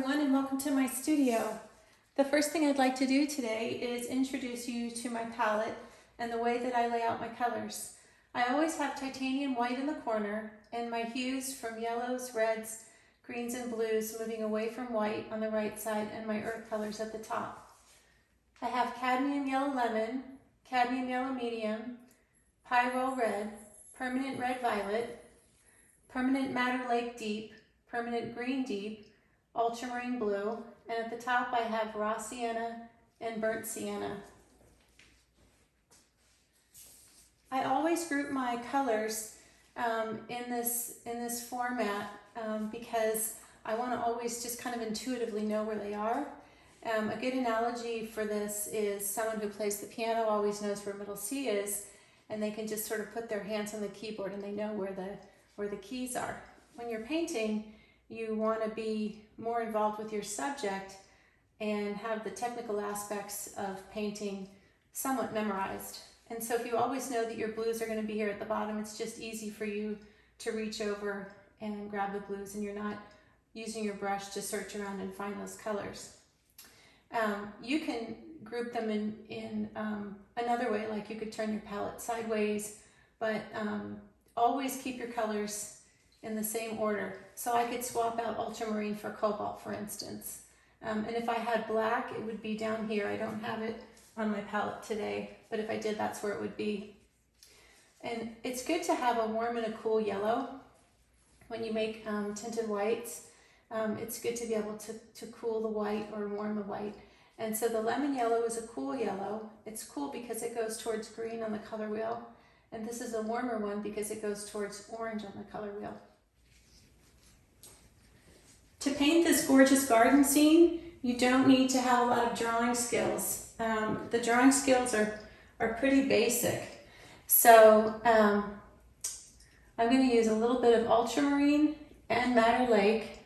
everyone, and welcome to my studio. The first thing I'd like to do today is introduce you to my palette and the way that I lay out my colors. I always have titanium white in the corner and my hues from yellows, reds, greens, and blues moving away from white on the right side and my earth colors at the top. I have cadmium yellow lemon, cadmium yellow medium, pyrole red, permanent red violet, permanent madder lake deep, permanent green deep, ultramarine blue, and at the top I have raw sienna and burnt sienna. I always group my colors in this format because I want to always just kind of intuitively know where they are. A good analogy for this is someone who plays the piano always knows where middle C is, and they can just sort of put their hands on the keyboard and they know where the keys are. When you're painting, you want to be more involved with your subject and have the technical aspects of painting somewhat memorized. And so if you always know that your blues are going to be here at the bottom, it's just easy for you to reach over and grab the blues, and you're not using your brush to search around and find those colors. You can group them in another way, like you could turn your palette sideways, but always keep your colors in the same order. So I could swap out ultramarine for cobalt, for instance. And if I had black, it would be down here. I don't have it on my palette today, but if I did, that's where it would be. And it's good to have a warm and a cool yellow when you make tinted whites. It's good to be able to cool the white or warm the white. And so the lemon yellow is a cool yellow. It's cool because it goes towards green on the color wheel. And this is a warmer one because it goes towards orange on the color wheel. To paint this gorgeous garden scene, you don't need to have a lot of drawing skills. The drawing skills are pretty basic. So I'm going to use a little bit of ultramarine and madder lake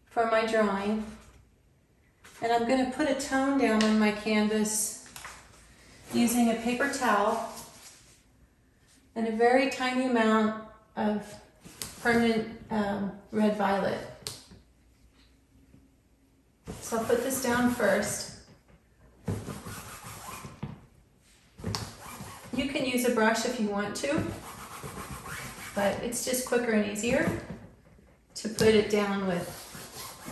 for my drawing. And I'm going to put a tone down on my canvas using a paper towel and a very tiny amount of permanent red violet. So I'll put this down first. You can use a brush if you want to, but it's just quicker and easier to put it down with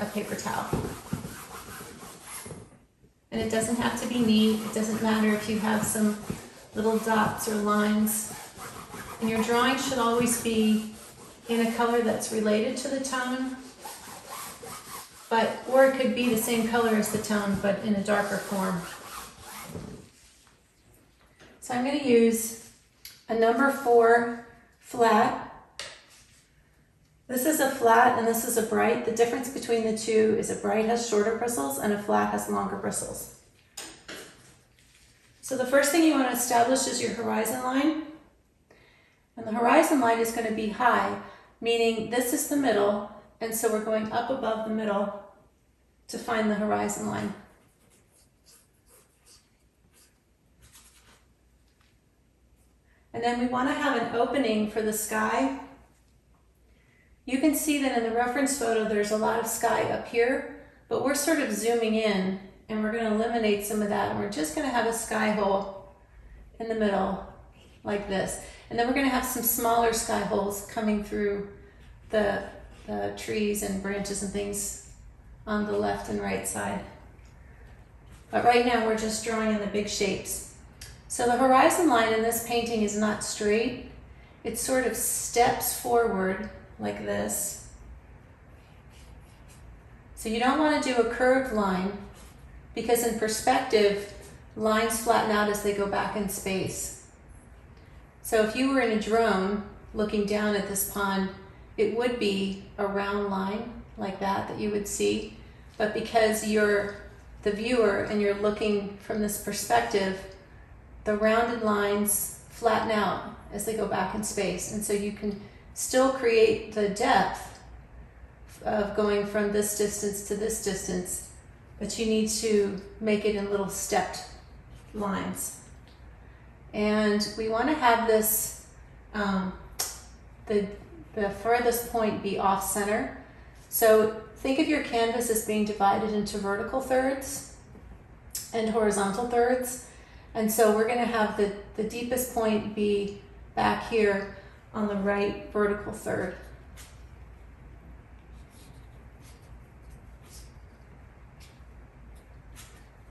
a paper towel. And it doesn't have to be neat. It doesn't matter if you have some little dots or lines. And your drawing should always be in a color that's related to the tone, or it could be the same color as the tone, but in a darker form. So I'm going to use a number 4 flat. This is a flat and this is a bright. The difference between the two is a bright has shorter bristles and a flat has longer bristles. So the first thing you want to establish is your horizon line. And the horizon line is going to be high, meaning this is the middle, and so we're going up above the middle to find the horizon line. And then we want to have an opening for the sky. You can see that in the reference photo there's a lot of sky up here, but we're sort of zooming in and we're going to eliminate some of that, and we're just going to have a sky hole in the middle like this. And then we're going to have some smaller sky holes coming through the trees and branches and things on the left and right side. But right now we're just drawing in the big shapes. So the horizon line in this painting is not straight. It sort of steps forward like this. So you don't want to do a curved line because in perspective, lines flatten out as they go back in space. So if you were in a drone looking down at this pond, it would be a round line like that you would see. But because you're the viewer and you're looking from this perspective, the rounded lines flatten out as they go back in space. And so you can still create the depth of going from this distance to this distance, but you need to make it in little stepped lines. And we want to have this, the furthest point be off center. So think of your canvas as being divided into vertical thirds and horizontal thirds. And so we're going to have the deepest point be back here on the right vertical third.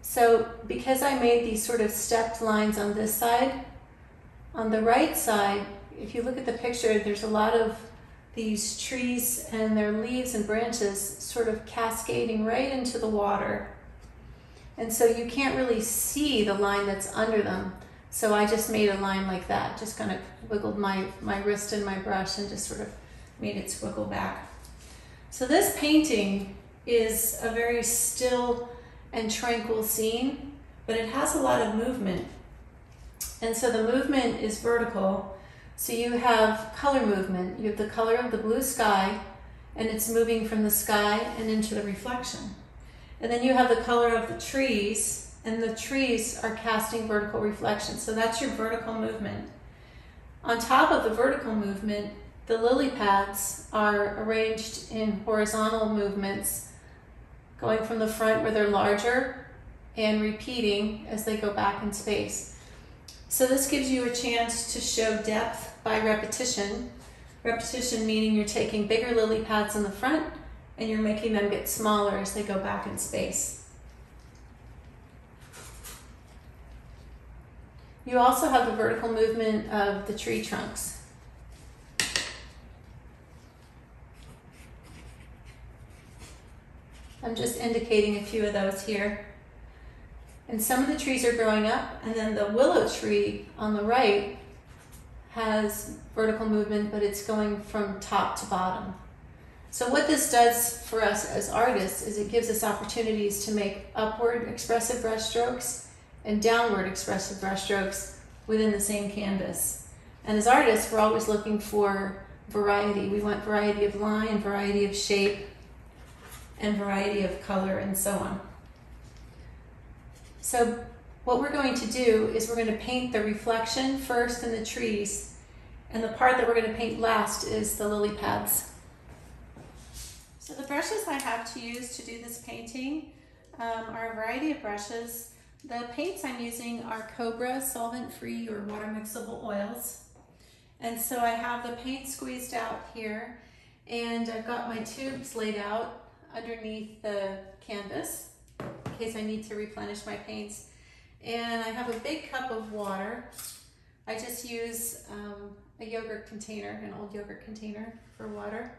So because I made these sort of stepped lines on this side, on the right side, if you look at the picture, there's a lot of these trees and their leaves and branches sort of cascading right into the water. And so you can't really see the line that's under them. So I just made a line like that, just kind of wiggled my wrist in my brush and just sort of made it swiggle back. So this painting is a very still and tranquil scene, but it has a lot of movement. And so the movement is vertical. So you have color movement. You have the color of the blue sky, and it's moving from the sky and into the reflection. And then you have the color of the trees, and the trees are casting vertical reflections. So that's your vertical movement. On top of the vertical movement, the lily pads are arranged in horizontal movements, going from the front where they're larger and repeating as they go back in space. So this gives you a chance to show depth by repetition. Repetition meaning you're taking bigger lily pads in the front and you're making them get smaller as they go back in space. You also have the vertical movement of the tree trunks. I'm just indicating a few of those here. And some of the trees are growing up, and then the willow tree on the right has vertical movement, but it's going from top to bottom. So what this does for us as artists is it gives us opportunities to make upward expressive brush strokes and downward expressive brush strokes within the same canvas. And as artists, we're always looking for variety. We want variety of line, variety of shape, and variety of color, and so on. So what we're going to do is we're going to paint the reflection first in the trees, and the part that we're going to paint last is the lily pads. So the brushes I have to use to do this painting are a variety of brushes. The paints I'm using are Cobra solvent-free or water mixable oils. And so I have the paint squeezed out here, and I've got my tubes laid out underneath the canvas in case I need to replenish my paints. And I have a big cup of water. I just use a yogurt container, an old yogurt container for water.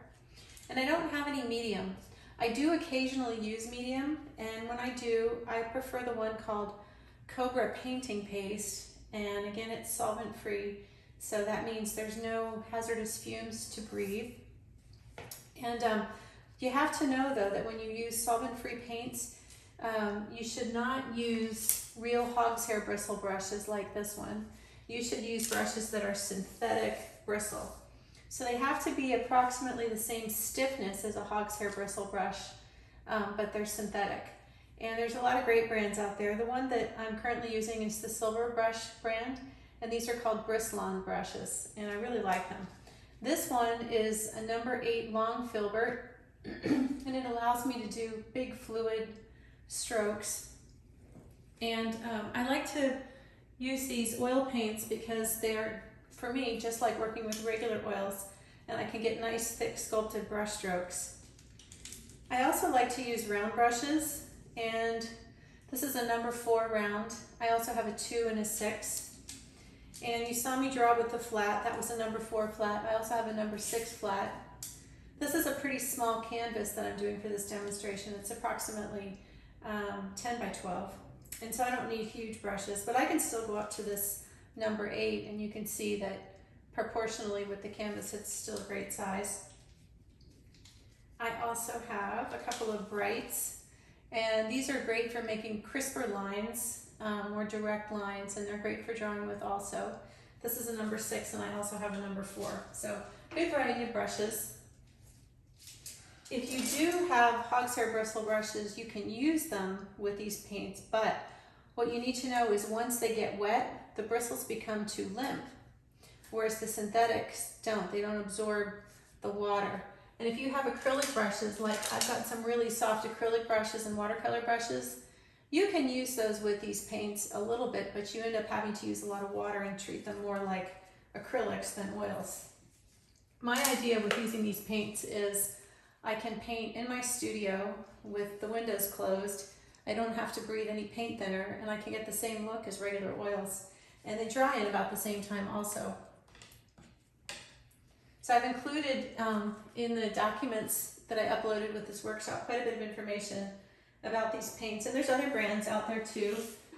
And I don't have any medium. I do occasionally use medium, and when I do, I prefer the one called Cobra painting paste. And again, it's solvent free, so that means there's no hazardous fumes to breathe. And you have to know though that when you use solvent-free paints, you should not use real hog's hair bristle brushes like this one. You should use brushes that are synthetic bristle. So they have to be approximately the same stiffness as a hog's hair bristle brush, but they're synthetic. And there's a lot of great brands out there. The one that I'm currently using is the Silverbrush brand, and these are called Bristlon brushes, and I really like them. This one is a number 8 long filbert, and it allows me to do big fluid strokes. And I like to use these oil paints because they're, for me, just like working with regular oils, and I can get nice thick sculpted brush strokes. I also like to use round brushes, and this is a number 4 round. I also have a 2 and a 6. And you saw me draw with the flat. That was a number 4 flat. I also have a number 6 flat. This is a pretty small canvas that I'm doing for this demonstration. It's approximately 10 by 12. And so I don't need huge brushes, but I can still go up to this number 8, and you can see that proportionally with the canvas, it's still a great size. I also have a couple of brights, and these are great for making crisper lines, more direct lines, and they're great for drawing with also. This is a number 6, and I also have a number 4. So good variety of brushes. If you do have hog's hair bristle brushes, you can use them with these paints, but what you need to know is once they get wet, the bristles become too limp, whereas the synthetics don't. They don't absorb the water. And if you have acrylic brushes, like I've got some really soft acrylic brushes and watercolor brushes, you can use those with these paints a little bit, but you end up having to use a lot of water and treat them more like acrylics than oils. My idea with using these paints is I can paint in my studio with the windows closed. I don't have to breathe any paint thinner, and I can get the same look as regular oils. And they dry in about the same time also. So I've included in the documents that I uploaded with this workshop quite a bit of information about these paints. And there's other brands out there too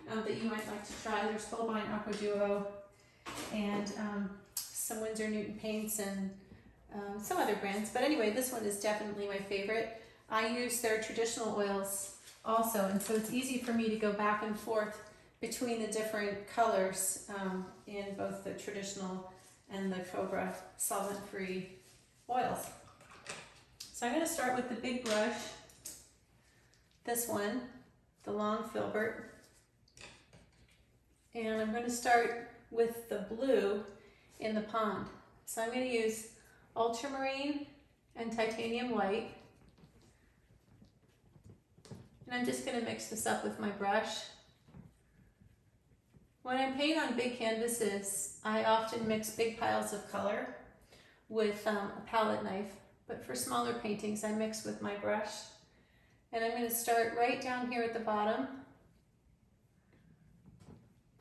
that you might like to try. There's Holbein Aqua Duo and some Winsor Newton paints and some other brands. But anyway, this one is definitely my favorite. I use their traditional oils also, and so it's easy for me to go back and forth between the different colors in both the traditional and the Cobra solvent-free oils. So I'm going to start with the big brush, this one, the long filbert, and I'm going to start with the blue in the pond. So I'm going to use Ultramarine and Titanium White, and I'm just going to mix this up with my brush. When I paint on big canvases, I often mix big piles of color with a palette knife, but for smaller paintings I mix with my brush. And I'm going to start right down here at the bottom,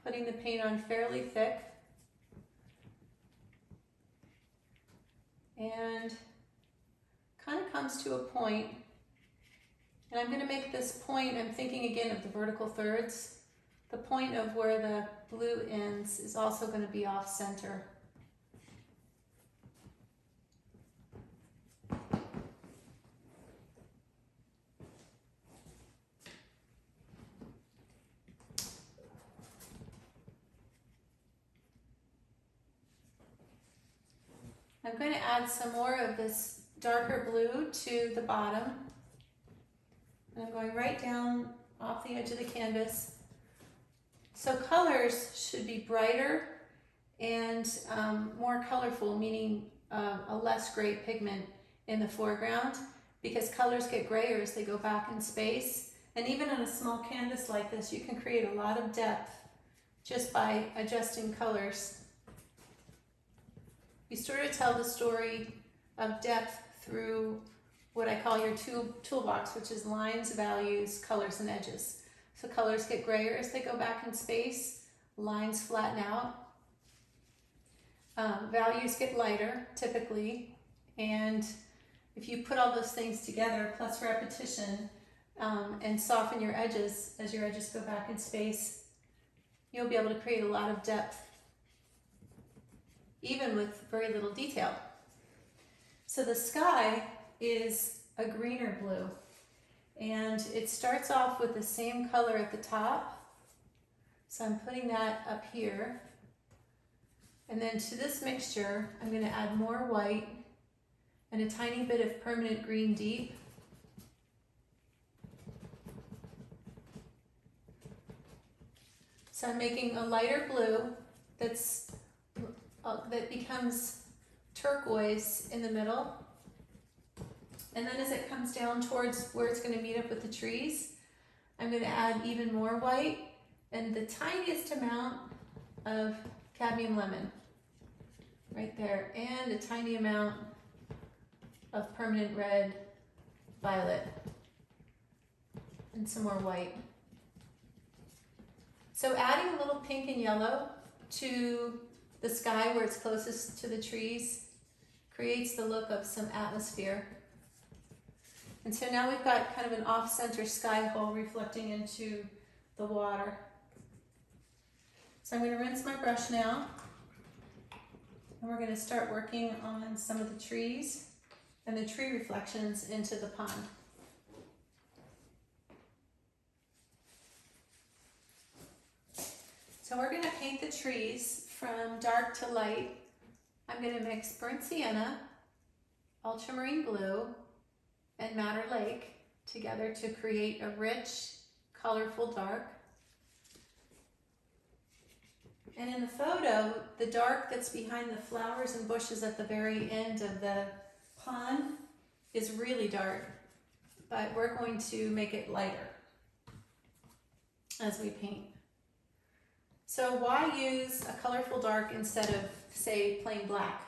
putting the paint on fairly thick, and kind of comes to a point, and I'm going to make this point, I'm thinking again of the vertical thirds. The point of where the blue ends is also going to be off center. I'm going to add some more of this darker blue to the bottom. And I'm going right down off the edge of the canvas. So colors should be brighter and more colorful, meaning a less gray pigment in the foreground, because colors get grayer as they go back in space. And even on a small canvas like this, you can create a lot of depth just by adjusting colors. You sort of tell the story of depth through what I call your toolbox, which is lines, values, colors, and edges. So colors get grayer as they go back in space, lines flatten out, values get lighter typically, and if you put all those things together plus repetition and soften your edges as your edges go back in space, you'll be able to create a lot of depth even with very little detail. So the sky is a greener blue. And it starts off with the same color at the top. So I'm putting that up here. And then to this mixture, I'm going to add more white and a tiny bit of permanent green deep. So I'm making a lighter blue that becomes turquoise in the middle. And then as it comes down towards where it's going to meet up with the trees, I'm going to add even more white and the tiniest amount of cadmium lemon right there, and a tiny amount of permanent red, violet, and some more white. So adding a little pink and yellow to the sky where it's closest to the trees creates the look of some atmosphere. And so now we've got kind of an off-center sky hole reflecting into the water. So I'm going to rinse my brush now, and we're going to start working on some of the trees and the tree reflections into the pond. So we're going to paint the trees from dark to light. I'm going to mix burnt sienna, ultramarine blue, and madder lake together to create a rich, colorful dark. And in the photo, the dark that's behind the flowers and bushes at the very end of the pond is really dark, but we're going to make it lighter as we paint. So why use a colorful dark instead of, say, plain black?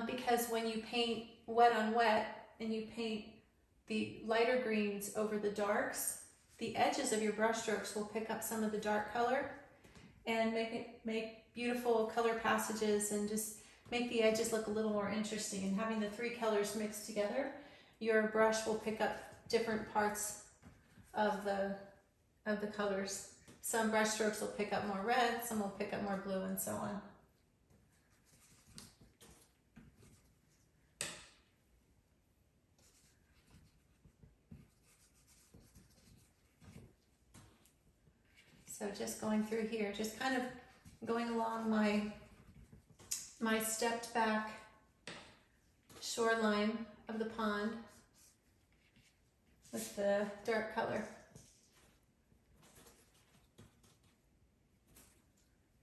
Because when you paint wet on wet and you paint the lighter greens over the darks, the edges of your brush strokes will pick up some of the dark color and make beautiful color passages and just make the edges look a little more interesting. And having the three colors mixed together, your brush will pick up different parts of the colors. Some brush strokes will pick up more red, some will pick up more blue, and so on. So just going through here, just kind of going along my stepped back shoreline of the pond with the dark color.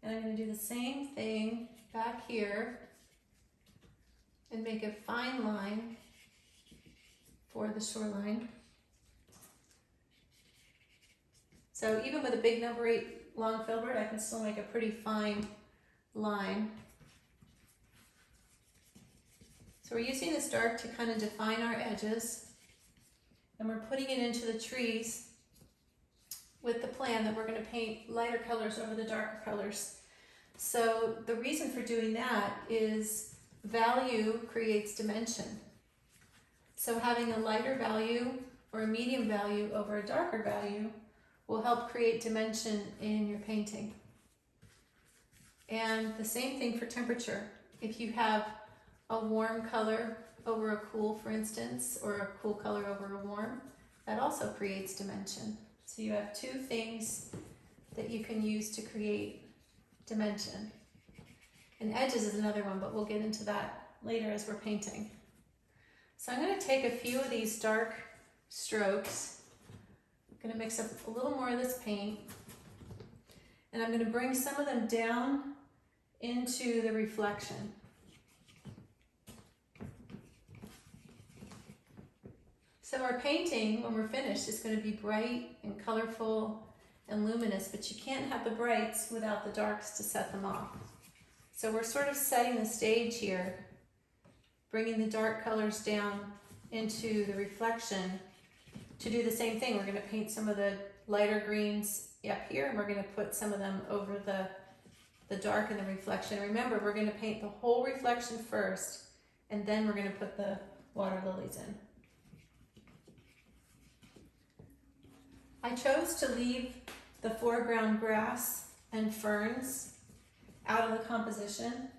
And I'm going to do the same thing back here and make a fine line for the shoreline. So even with a big number 8 long filbert, I can still make a pretty fine line. So we're using this dark to kind of define our edges, and we're putting it into the trees with the plan that we're going to paint lighter colors over the darker colors. So the reason for doing that is value creates dimension. So having a lighter value or a medium value over a darker value will help create dimension in your painting. And the same thing for temperature. If you have a warm color over a cool, for instance, or a cool color over a warm, that also creates dimension. So you have two things that you can use to create dimension. And edges is another one, but we'll get into that later as we're painting. So I'm going to take a few of these dark strokes. I'm going to mix up a little more of this paint, and I'm going to bring some of them down into the reflection. So our painting, when we're finished, is going to be bright and colorful and luminous, but you can't have the brights without the darks to set them off. So we're sort of setting the stage here, bringing the dark colors down into the reflection. To do the same thing, we're going to paint some of the lighter greens up here, and we're going to put some of them over the dark in the reflection. Remember, we're going to paint the whole reflection first, and then we're going to put the water lilies in. I chose to leave the foreground grass and ferns out of the composition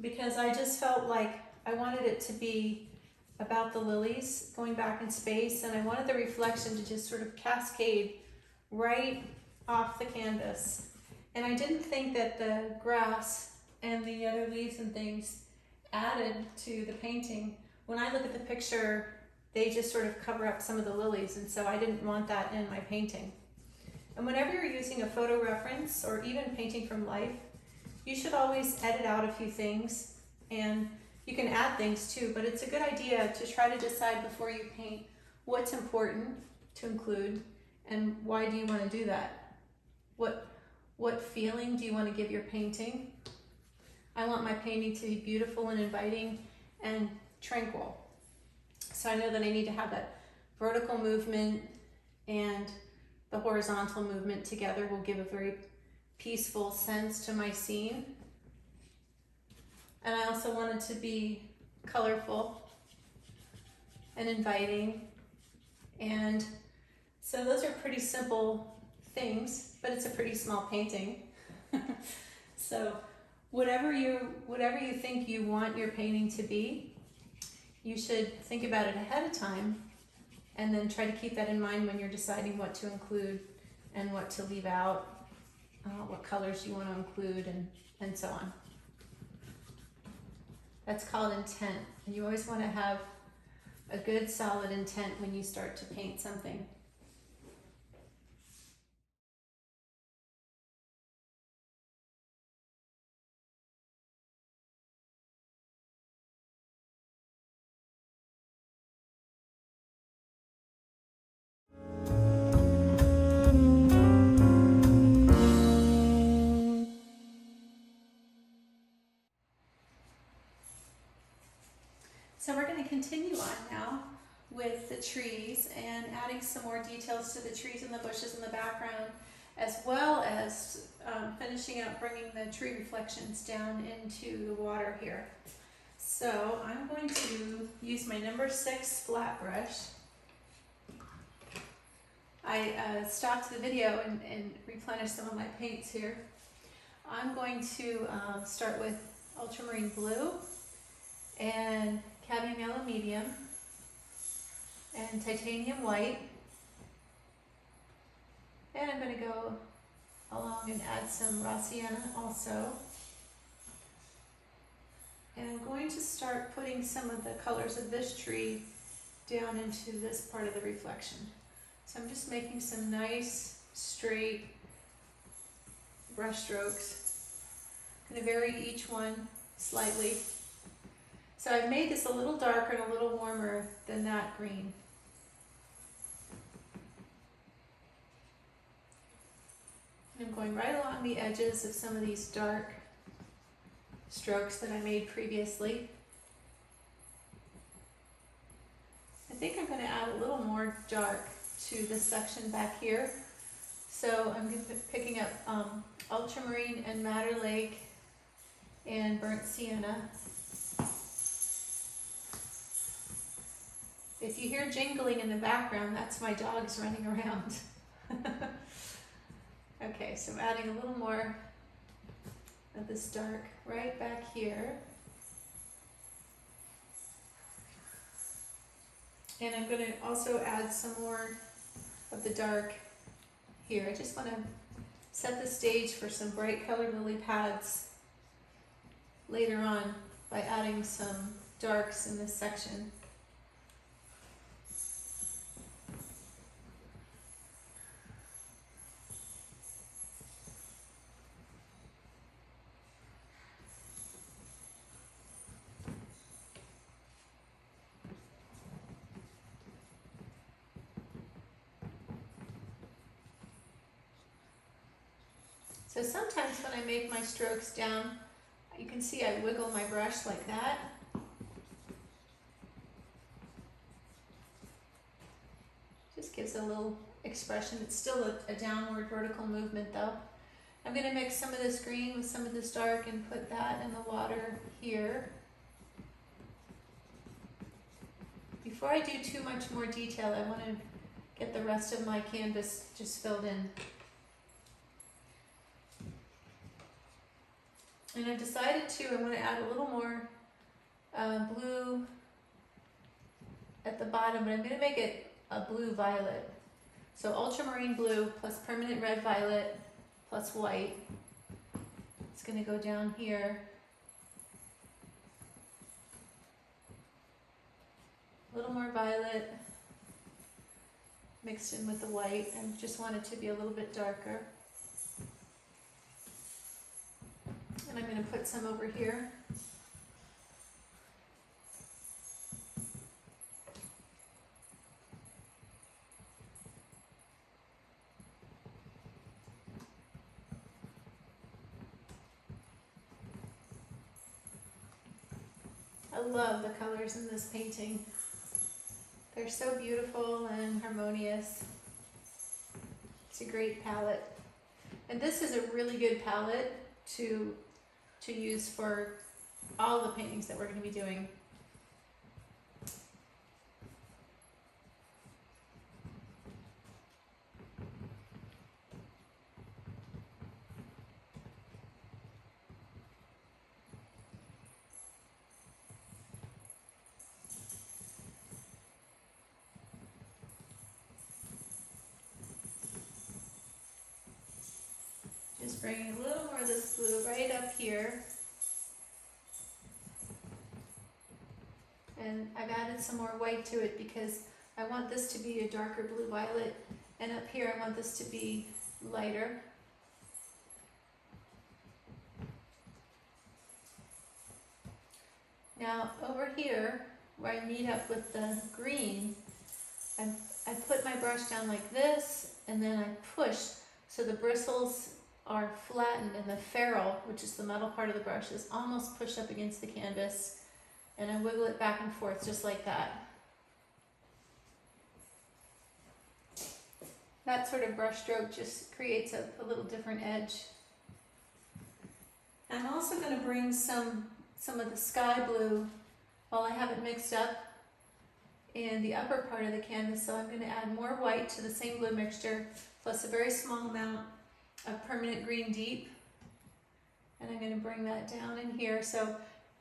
because I just felt like I wanted it to be about the lilies going back in space, and I wanted the reflection to just sort of cascade right off the canvas. And I didn't think that the grass and the other leaves and things added to the painting. When I look at the picture, they just sort of cover up some of the lilies, and so I didn't want that in my painting. And whenever you're using a photo reference or even painting from life, you should always edit out a few things, and you can add things too, but it's a good idea to try to decide before you paint what's important to include and why do you want to do that. What feeling do you want to give your painting? I want my painting to be beautiful and inviting and tranquil. So I know that I need to have that vertical movement, and the horizontal movement together will give a very peaceful sense to my scene. And I also want it to be colorful and inviting. And so those are pretty simple things, but it's a pretty small painting. So whatever you think you want your painting to be, you should think about it ahead of time and then try to keep that in mind when you're deciding what to include and what to leave out, what colors you want to include, and so on. That's called intent. And you always want to have a good solid intent when you start to paint something. continue on now with the trees and adding some more details to the trees and the bushes in the background, as well as finishing up bringing the tree reflections down into the water here. So I'm going to use my number 6 flat brush. I stopped the video and replenished some of my paints here. I'm going to start with ultramarine blue and cadmium yellow medium and titanium white. And I'm going to go along and add some raw sienna also. And I'm going to start putting some of the colors of this tree down into this part of the reflection. So I'm just making some nice straight brush strokes. I'm going to vary each one slightly. So I've made this a little darker and a little warmer than that green. And I'm going right along the edges of some of these dark strokes that I made previously. I think I'm going to add a little more dark to this section back here. So I'm picking up ultramarine and madder lake and burnt sienna. If you hear jingling in the background, that's my dogs running around. Okay, so I'm adding a little more of this dark right back here. And I'm going to also add some more of the dark here. I just want to set the stage for some bright colored lily pads later on by adding some darks in this section. So sometimes when I make my strokes down, you can see I wiggle my brush like that. Just gives a little expression. It's still a downward vertical movement though. I'm going to mix some of this green with some of this dark and put that in the water here. Before I do too much more detail, I want to get the rest of my canvas just filled in. And I've decided I'm going to add a little more blue at the bottom, but I'm going to make it a blue violet. So ultramarine blue plus permanent red violet plus white. It's going to go down here. A little more violet mixed in with the white. I just want it to be a little bit darker. And I'm going to put some over here. I love the colors in this painting. They're so beautiful and harmonious. It's a great palette. And this is a really good palette to use for all the paintings that we're going to be doing. Just bringing a little more of this blue right up here. And I've added some more white to it because I want this to be a darker blue violet, and up here I want this to be lighter. Now over here where I meet up with the green, I put my brush down like this, and then I push so the bristles are flattened and the ferrule, which is the metal part of the brush, is almost pushed up against the canvas. and I wiggle it back and forth just like that. That sort of brush stroke just creates a little different edge. I'm also going to bring some of the sky blue while I have it mixed up in the upper part of the canvas. So I'm going to add more white to the same blue mixture, plus a very small amount of permanent green deep. And I'm going to bring that down in here. So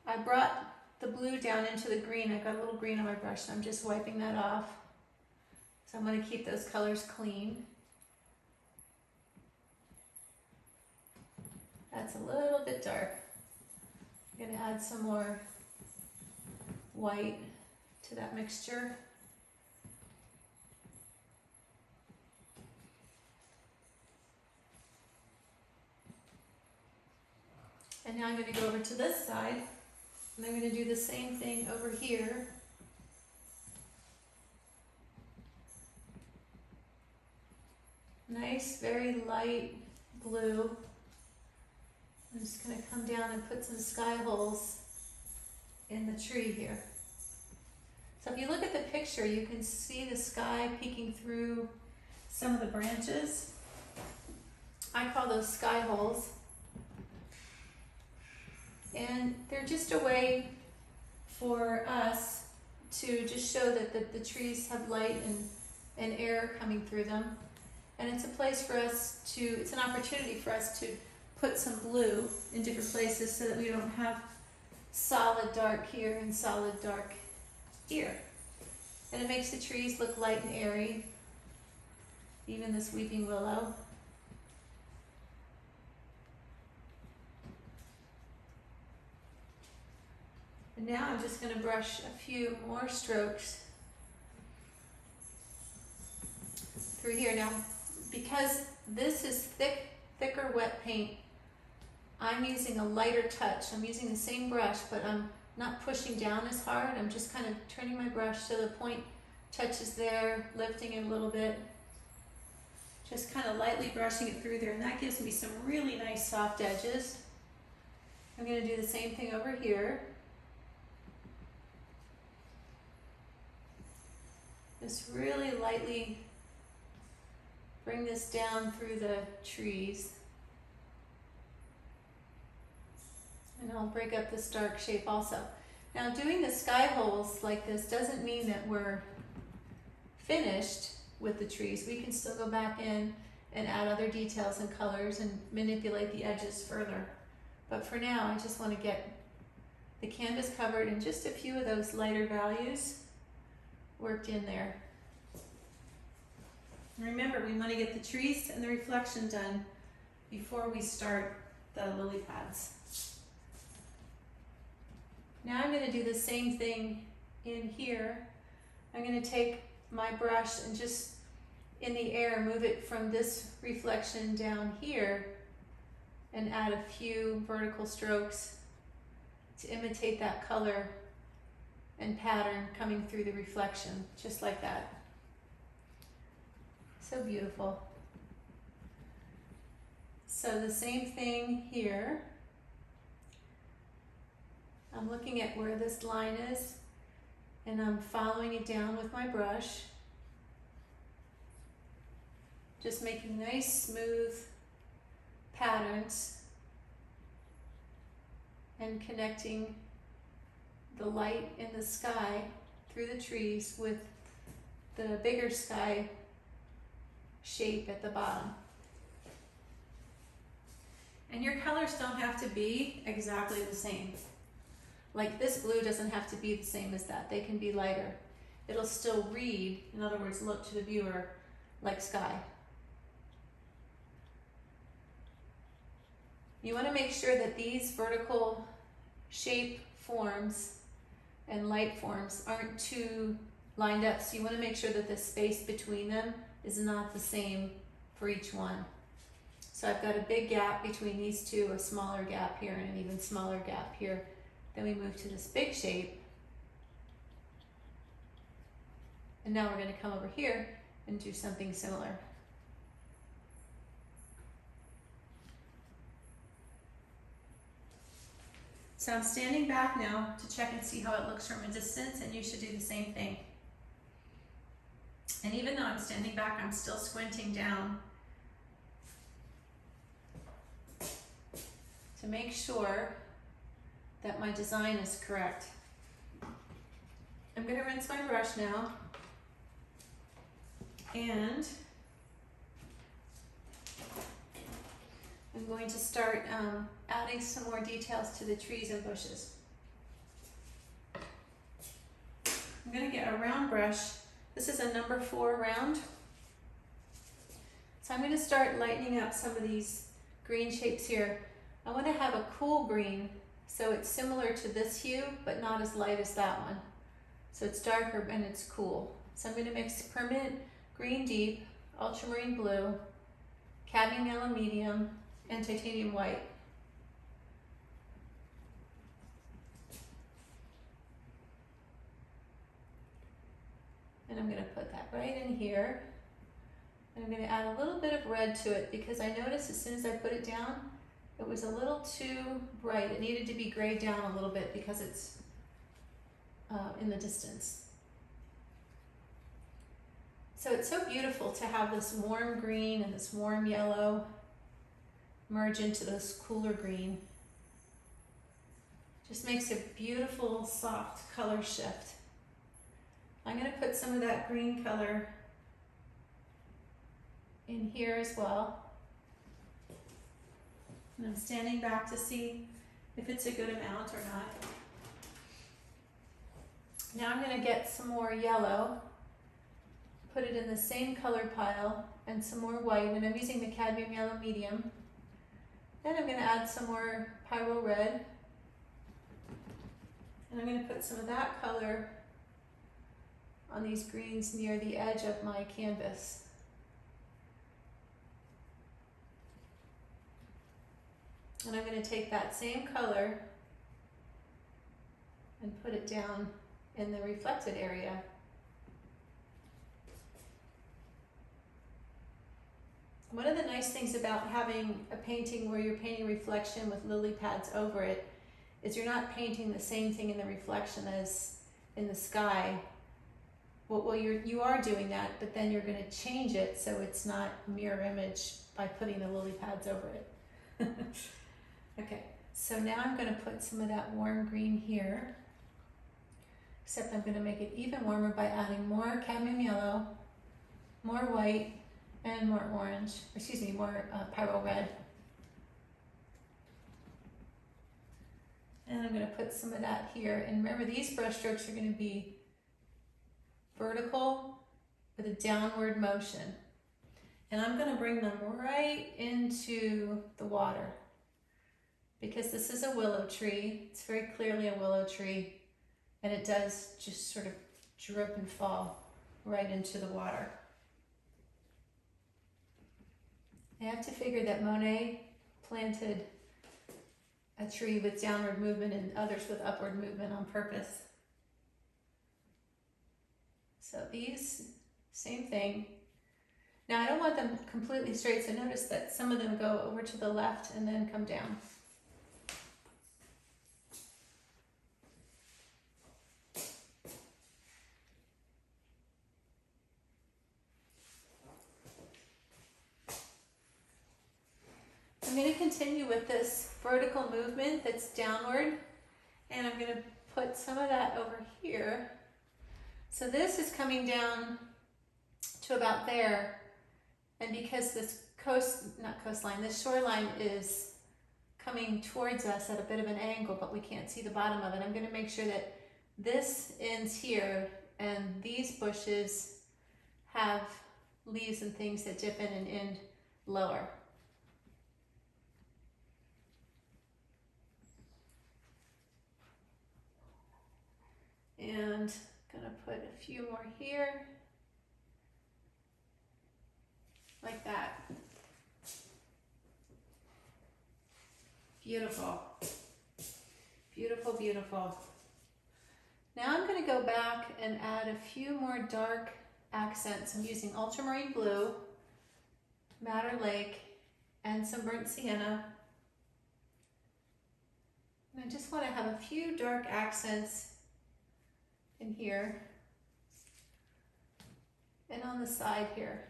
I brought the blue down into the green. I've got a little green on my brush, so I'm just wiping that off. So I'm going to keep those colors clean. That's a little bit dark. I'm going to add some more white to that mixture. And now I'm going to go over to this side, and I'm going to do the same thing over here. Nice, very light blue. I'm just going to come down and put some sky holes in the tree here. So if you look at the picture, you can see the sky peeking through some of the branches. I call those sky holes. And they're just a way for us to just show that the trees have light and air coming through them. And it's a place for us to, it's an opportunity for us to put some blue in different places so that we don't have solid dark here and solid dark here. And it makes the trees look light and airy, even this weeping willow. And now I'm just going to brush a few more strokes through here. Now, because this is thicker wet paint, I'm using a lighter touch. I'm using the same brush, but I'm not pushing down as hard. I'm just kind of turning my brush so the point touches there, lifting it a little bit. Just kind of lightly brushing it through there, and that gives me some really nice soft edges. I'm going to do the same thing over here. Just really lightly bring this down through the trees. And I'll break up this dark shape also. Now, doing the sky holes like this doesn't mean that we're finished with the trees. We can still go back in and add other details and colors and manipulate the edges further. But for now, I just want to get the canvas covered and just a few of those lighter values worked in there. And remember, we want to get the trees and the reflection done before we start the lily pads. Now I'm going to do the same thing in here. I'm going to take my brush and just in the air move it from this reflection down here and add a few vertical strokes to imitate that color and pattern coming through the reflection, just like that. So beautiful. So the same thing here. I'm looking at where this line is, and I'm following it down with my brush. Just making nice, smooth patterns and connecting the light in the sky through the trees with the bigger sky shape at the bottom. And your colors don't have to be exactly the same. Like this blue doesn't have to be the same as that. They can be lighter. It'll still read, in other words, look to the viewer like sky. You want to make sure that these vertical shape forms and light forms aren't too lined up. So you want to make sure that the space between them is not the same for each one. So I've got a big gap between these two, a smaller gap here, and an even smaller gap here. Then we move to this big shape. And now we're going to come over here and do something similar. So I'm standing back now to check and see how it looks from a distance, and you should do the same thing. And even though I'm standing back, I'm still squinting down to make sure that my design is correct. I'm going to rinse my brush now, and I'm going to start adding some more details to the trees and bushes. I'm going to get a round brush. This is a number 4 round. So I'm going to start lightening up some of these green shapes here. I want to have a cool green, so it's similar to this hue, but not as light as that one. So it's darker and it's cool. So I'm going to mix permanent green deep, ultramarine blue, cadmium yellow medium, and titanium white. And I'm going to put that right in here. And I'm going to add a little bit of red to it because I noticed as soon as I put it down, it was a little too bright. It needed to be grayed down a little bit because it's in the distance. So it's so beautiful to have this warm green and this warm yellow merge into this cooler green. Just makes a beautiful, soft color shift. I'm going to put some of that green color in here as well. And I'm standing back to see if it's a good amount or not. Now I'm going to get some more yellow, put it in the same color pile, and some more white, and I'm using the cadmium yellow medium. Then I'm going to add some more Pyrole red, and I'm going to put some of that color on these greens near the edge of my canvas. And I'm going to take that same color and put it down in the reflected area. One of the nice things about having a painting where you're painting reflection with lily pads over it is you're not painting the same thing in the reflection as in the sky. Well, you are doing that, but then you're going to change it so it's not a mirror image by putting the lily pads over it. Okay, so now I'm going to put some of that warm green here, except I'm going to make it even warmer by adding more cadmium yellow, more white, and more orange, more Pyrole red. And I'm going to put some of that here. And remember, these brush strokes are going to be vertical with a downward motion. And I'm going to bring them right into the water because this is a willow tree. It's very clearly a willow tree, and it does just sort of drip and fall right into the water. I have to figure that Monet planted a tree with downward movement and others with upward movement on purpose. So these, same thing. Now I don't want them completely straight, so notice that some of them go over to the left and then come down. I'm going to continue with this vertical movement that's downward, and I'm going to put some of that over here. So this is coming down to about there, and because this this shoreline is coming towards us at a bit of an angle, but we can't see the bottom of it, I'm going to make sure that this ends here, and these bushes have leaves and things that dip in and end lower. And I'm gonna put a few more here, like that. Beautiful, beautiful, beautiful. Now I'm gonna go back and add a few more dark accents. I'm using ultramarine blue, madder lake, and some burnt sienna. And I just want to have a few dark accents in here and on the side here.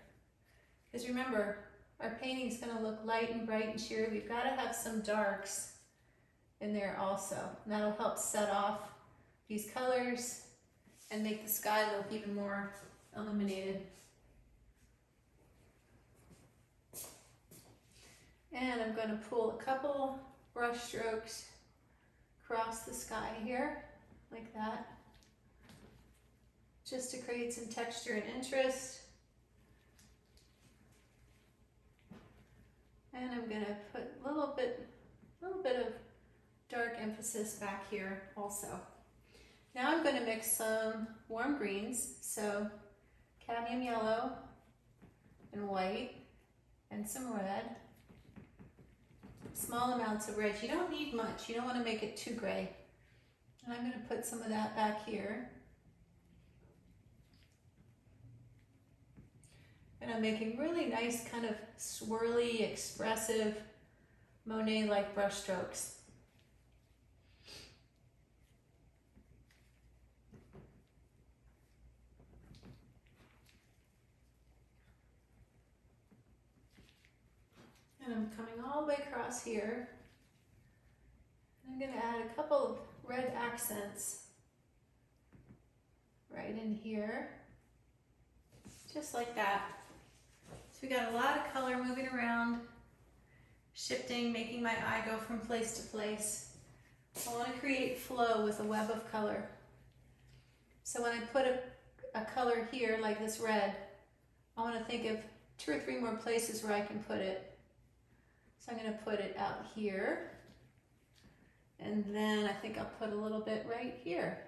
Because remember, our painting is going to look light and bright and cheery. We've got to have some darks in there also. And that'll help set off these colors and make the sky look even more illuminated. And I'm going to pull a couple brush strokes across the sky here, like that, just to create some texture and interest. And I'm going to put a little bit of dark emphasis back here also. Now I'm going to mix some warm greens, so cadmium yellow and white and some red. Small amounts of red. You don't need much. You don't want to make it too gray. And I'm going to put some of that back here. And I'm making really nice kind of swirly, expressive, Monet-like brush strokes. And I'm coming all the way across here. I'm going to add a couple of red accents right in here, just like that. So we got a lot of color moving around, shifting, making my eye go from place to place. I want to create flow with a web of color. So when I put a color here, like this red, I want to think of 2 or 3 more places where I can put it. So I'm going to put it out here, and then I think I'll put a little bit right here.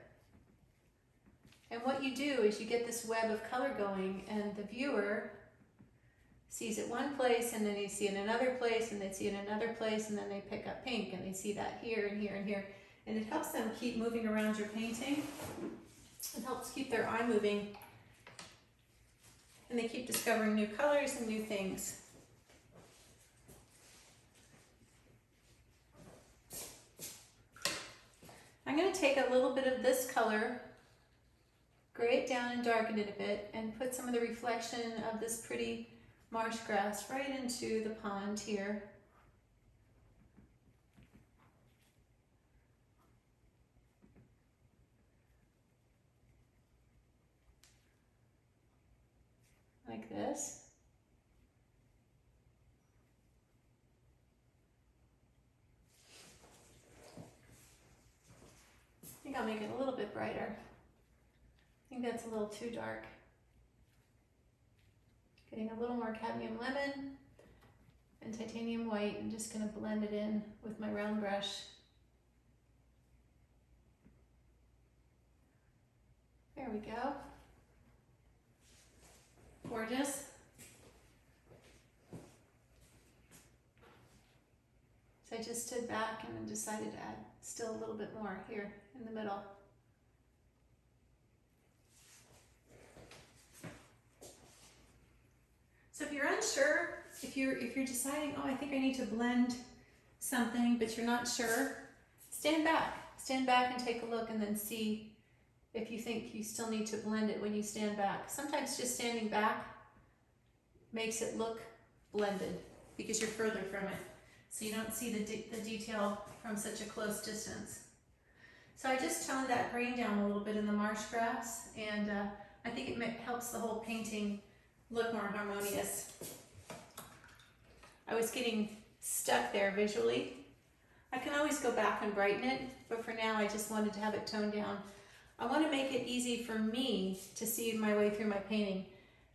And what you do is you get this web of color going, and the viewer sees it one place, and then they see it in another place, and they see it in another place, and then they pick up pink, and they see that here and here and here. And it helps them keep moving around your painting. It helps keep their eye moving, and they keep discovering new colors and new things. I'm going to take a little bit of this color, gray it down and darken it a bit, and put some of the reflection of this pretty marsh grass right into the pond here. Like this. I think I'll make it a little bit brighter. I think that's a little too dark. Getting a little more cadmium lemon and titanium white. I'm just going to blend it in with my round brush. There we go. Gorgeous. So I just stood back and then decided to add still a little bit more here in the middle. So if you're unsure, if you're deciding, oh, I think I need to blend something, but you're not sure, stand back and take a look, and then see if you think you still need to blend it when you stand back. Sometimes just standing back makes it look blended because you're further from it. So you don't see the detail from such a close distance. So I just toned that green down a little bit in the marsh grass, and I think it helps the whole painting look more harmonious. I was getting stuck there visually. I can always go back and brighten it, but for now I just wanted to have it toned down. I want to make it easy for me to see my way through my painting.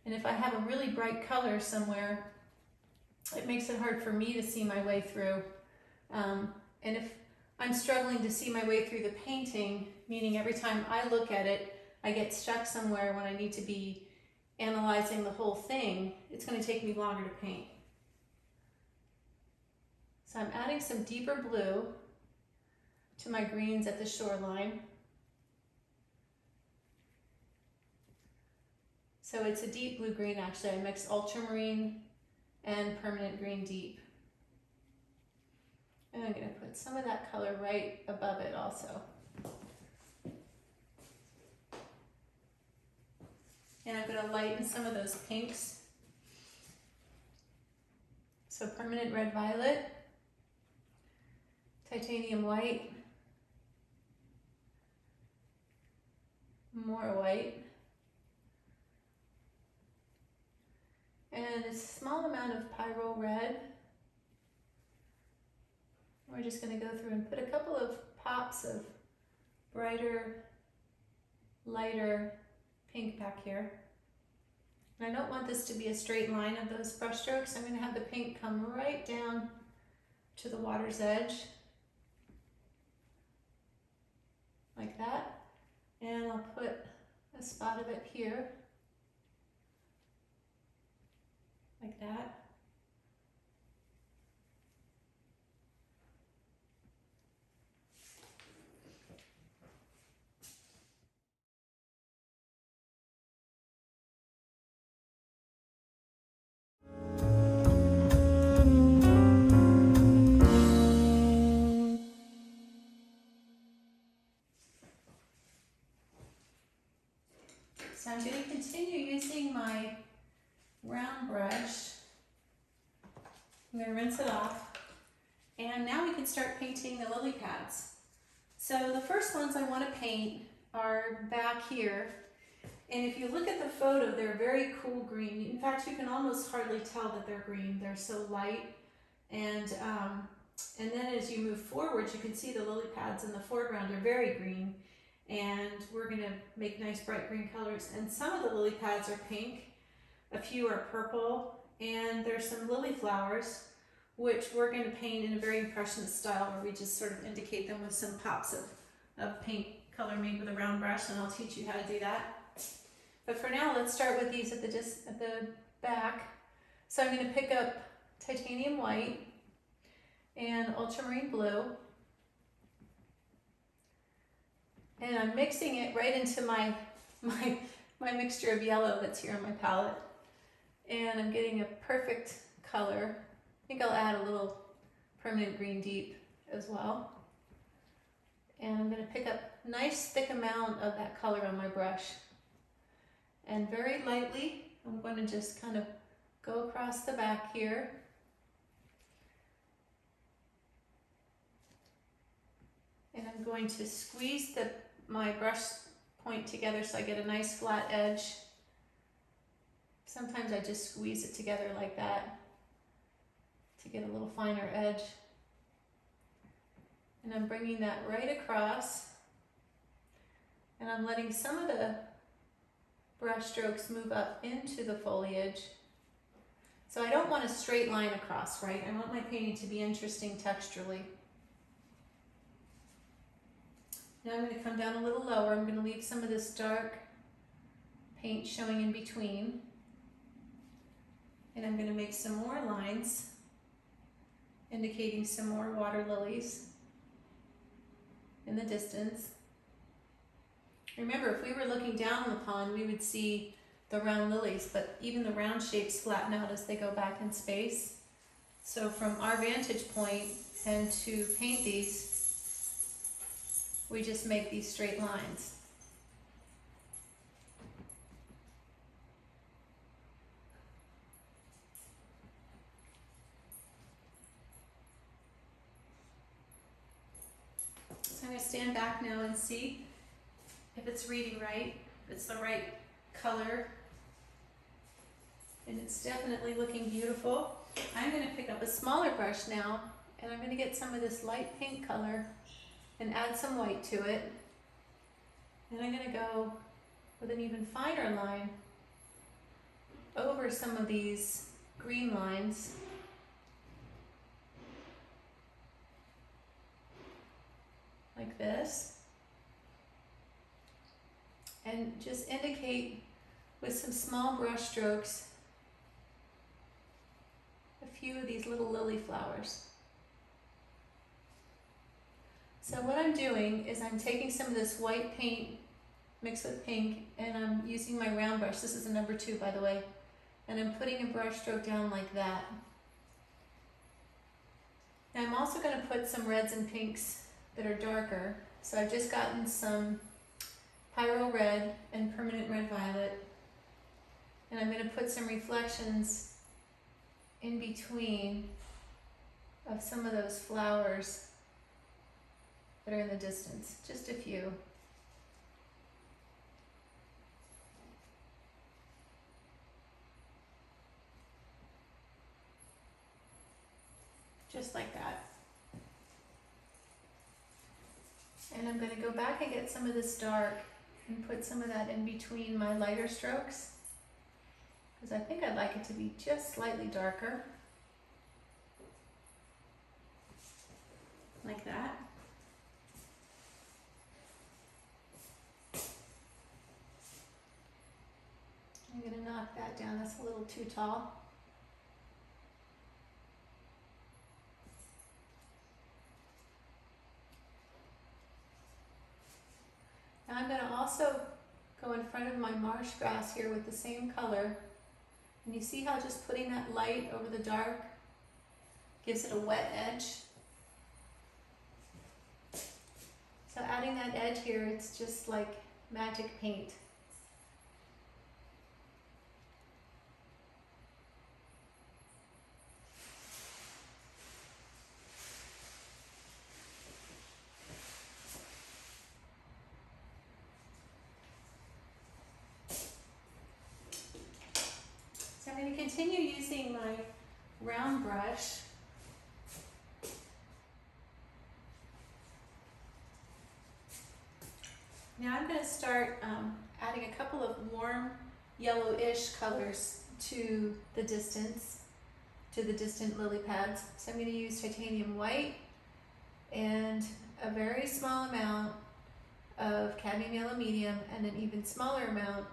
And if I have a really bright color somewhere, it makes it hard for me to see my way through. And if I'm struggling to see my way through the painting, meaning every time I look at it, I get stuck somewhere when I need to be analyzing the whole thing, it's going to take me longer to paint. So I'm adding some deeper blue to my greens at the shoreline. So it's a deep blue green actually. I mixed Ultramarine and permanent green deep. And I'm going to put some of that color right above it also. And I'm going to lighten some of those pinks. So permanent red violet, titanium white, more white, and a small amount of Pyrole red. We're just going to go through and put a couple of pops of brighter, lighter pink back here. And I don't want this to be a straight line of those brush strokes. I'm going to have the pink come right down to the water's edge, like that. And I'll put a spot of it here, like that. So I'm going to continue using my round brush. I'm going to rinse it off. And now we can start painting the lily pads. So the first ones I want to paint are back here. And if you look at the photo, they're very cool green. In fact, you can almost hardly tell that they're green. They're so light. And then as you move forward, you can see the lily pads in the foreground are very green. And we're going to make nice bright green colors. And some of the lily pads are pink, a few are purple, and there's some lily flowers, which we're going to paint in a very impressionist style where we just sort of indicate them with some pops of paint color made with a round brush, and I'll teach you how to do that. But for now, let's start with these at the back. So I'm going to pick up titanium white and ultramarine blue. And I'm mixing it right into my mixture of yellow that's here on my palette. And I'm getting a perfect color. I think I'll add a little permanent green deep as well. And I'm going to pick up a nice thick amount of that color on my brush. And very lightly, I'm going to just kind of go across the back here. And I'm going to squeeze my brush point together so I get a nice flat edge. Sometimes I just squeeze it together like that to get a little finer edge. And I'm bringing that right across, and I'm letting some of the brush strokes move up into the foliage. So I don't want a straight line across, right? I want my painting to be interesting texturally. Now I'm going to come down a little lower. I'm going to leave some of this dark paint showing in between. And I'm going to make some more lines indicating some more water lilies in the distance. Remember, if we were looking down on the pond, we would see the round lilies, but even the round shapes flatten out as they go back in space. So from our vantage point, and to paint these, we just make these straight lines. So I'm going to stand back now and see if it's reading right, if it's the right color. And it's definitely looking beautiful. I'm going to pick up a smaller brush now, and I'm going to get some of this light pink color and add some white to it. And I'm going to go with an even finer line over some of these green lines. Like this. And just indicate with some small brush strokes a few of these little lily flowers. So what I'm doing is I'm taking some of this white paint mixed with pink, and I'm using my round brush. This is a number 2, by the way. And I'm putting a brush stroke down like that. Now I'm also going to put some reds and pinks that are darker. So I've just gotten some Pyrole red and permanent red violet, and I'm going to put some reflections in between of some of those flowers that are in the distance, just a few. Just like that. And I'm going to go back and get some of this dark and put some of that in between my lighter strokes, because I think I'd like it to be just slightly darker. Like that. I'm going to knock that down, that's a little too tall. Now I'm going to also go in front of my marsh grass here with the same color. And you see how just putting that light over the dark gives it a wet edge? So adding that edge here, it's just like magic paint. So I'm going to continue using my round brush. Now I'm going to start adding a couple of warm yellowish colors to the distant lily pads. So I'm going to use titanium white and a very small amount of cadmium yellow medium and an even smaller amount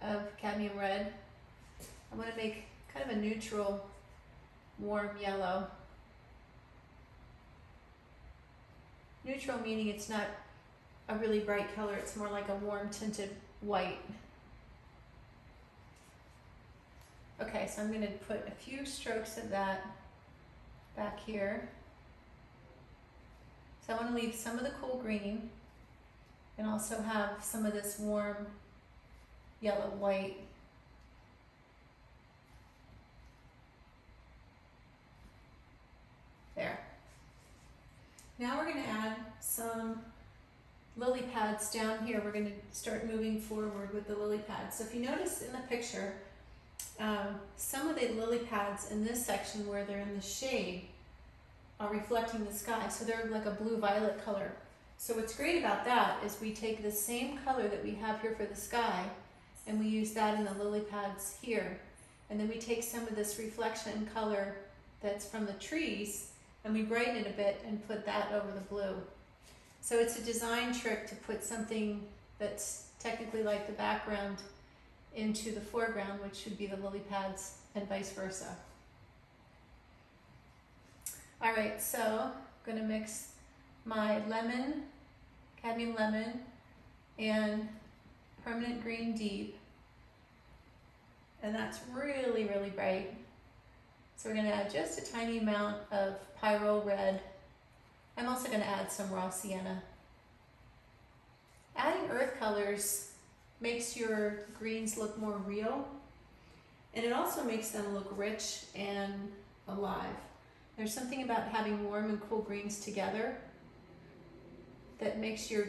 of cadmium red. I want to make kind of a neutral warm yellow. Neutral meaning it's not a really bright color, it's more like a warm tinted white. Okay, so I'm going to put a few strokes of that back here. So I want to leave some of the cool green and also have some of this warm yellow white. There. Now we're going to add some lily pads down here. We're going to start moving forward with the lily pads. So if you notice in the picture, some of the lily pads in this section where they're in the shade are reflecting the sky. So they're like a blue-violet color. So what's great about that is we take the same color that we have here for the sky and we use that in the lily pads here. And then we take some of this reflection color that's from the trees and we brighten it a bit and put that over the blue. So it's a design trick to put something that's technically like the background into the foreground, which should be the lily pads, and vice versa. All right, so I'm gonna mix my lemon, cadmium lemon, and permanent green deep. And that's really, really bright. So we're gonna add just a tiny amount of Pyrole red. I'm also gonna add some raw sienna. Adding earth colors makes your greens look more real, and it also makes them look rich and alive. There's something about having warm and cool greens together that makes your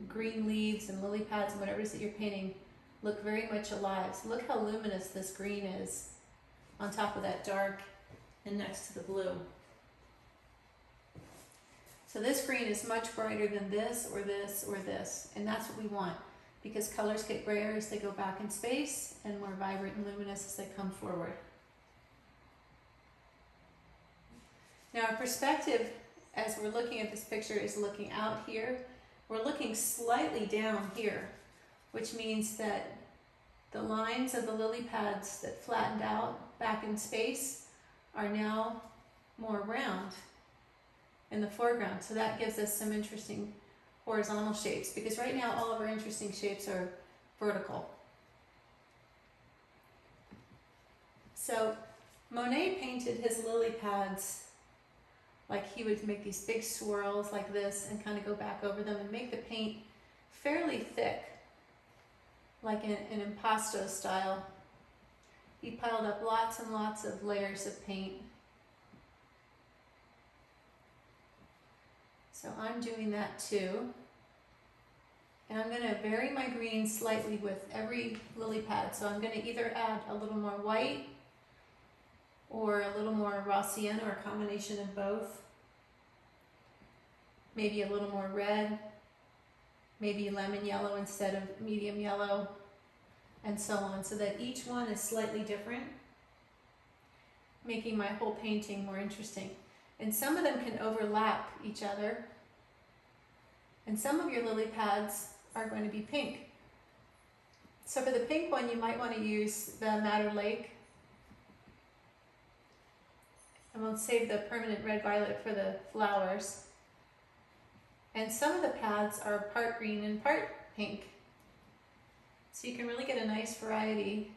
green leaves and lily pads and whatever it is that you're painting look very much alive. So look how luminous this green is on top of that dark and next to the blue. So this green is much brighter than this or this or this, and that's what we want, because colors get grayer as they go back in space and more vibrant and luminous as they come forward. Now our perspective as we're looking at this picture is looking out here. We're looking slightly down here, which means that the lines of the lily pads that flattened out back in space are now more round in the foreground. So that gives us some interesting horizontal shapes, because right now all of our interesting shapes are vertical. So Monet painted his lily pads Like he would make these big swirls like this and kind of go back over them and make the paint fairly thick, like in an impasto style. He piled up lots and lots of layers of paint. So I'm doing that too. And I'm going to vary my green slightly with every lily pad. So I'm going to either add a little more white or a little more raw sienna, or a combination of both. Maybe a little more red, maybe lemon yellow instead of medium yellow, and so on, so that each one is slightly different, making my whole painting more interesting. And some of them can overlap each other, and some of your lily pads are going to be pink. So for the pink one, you might want to use the Madder Lake, and we'll save the permanent red violet for the flowers. And some of the pads are part green and part pink, so you can really get a nice variety.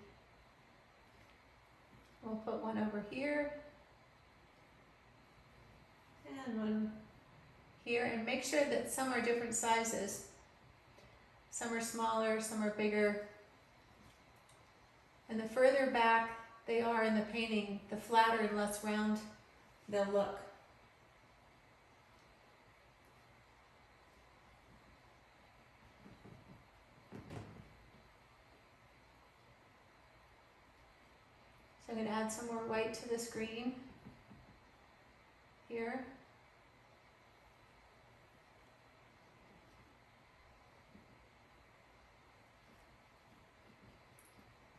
We'll put one over here and one here, and make sure that some are different sizes. Some are smaller, some are bigger. And the further back they are in the painting, the flatter and less round they'll look. So I'm going to add some more white to this green here.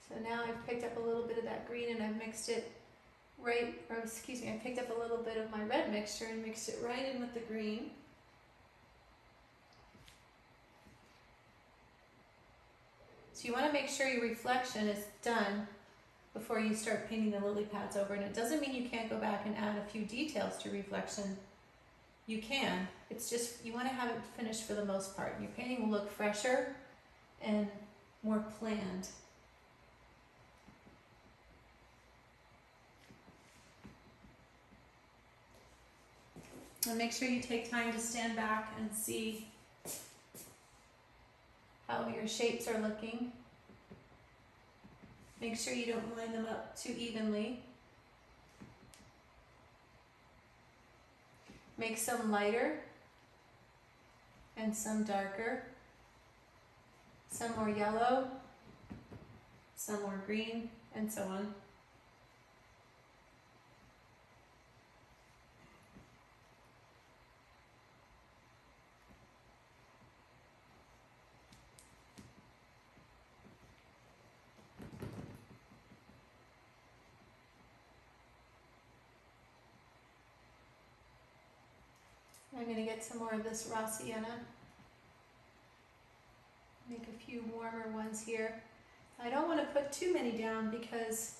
So now I've picked up a little bit of that green and I've mixed it I picked up a little bit of my red mixture and mixed it right in with the green. So you want to make sure your reflection is done before you start painting the lily pads over. And it doesn't mean you can't go back and add a few details to reflection. You can. It's just you want to have it finished for the most part. Your painting will look fresher and more planned. And make sure you take time to stand back and see how your shapes are looking. Make sure you don't line them up too evenly. Make some lighter and some darker. Some more yellow, some more green, and so on. I'm going to get some more of this raw sienna. Make a few warmer ones here. I don't want to put too many down because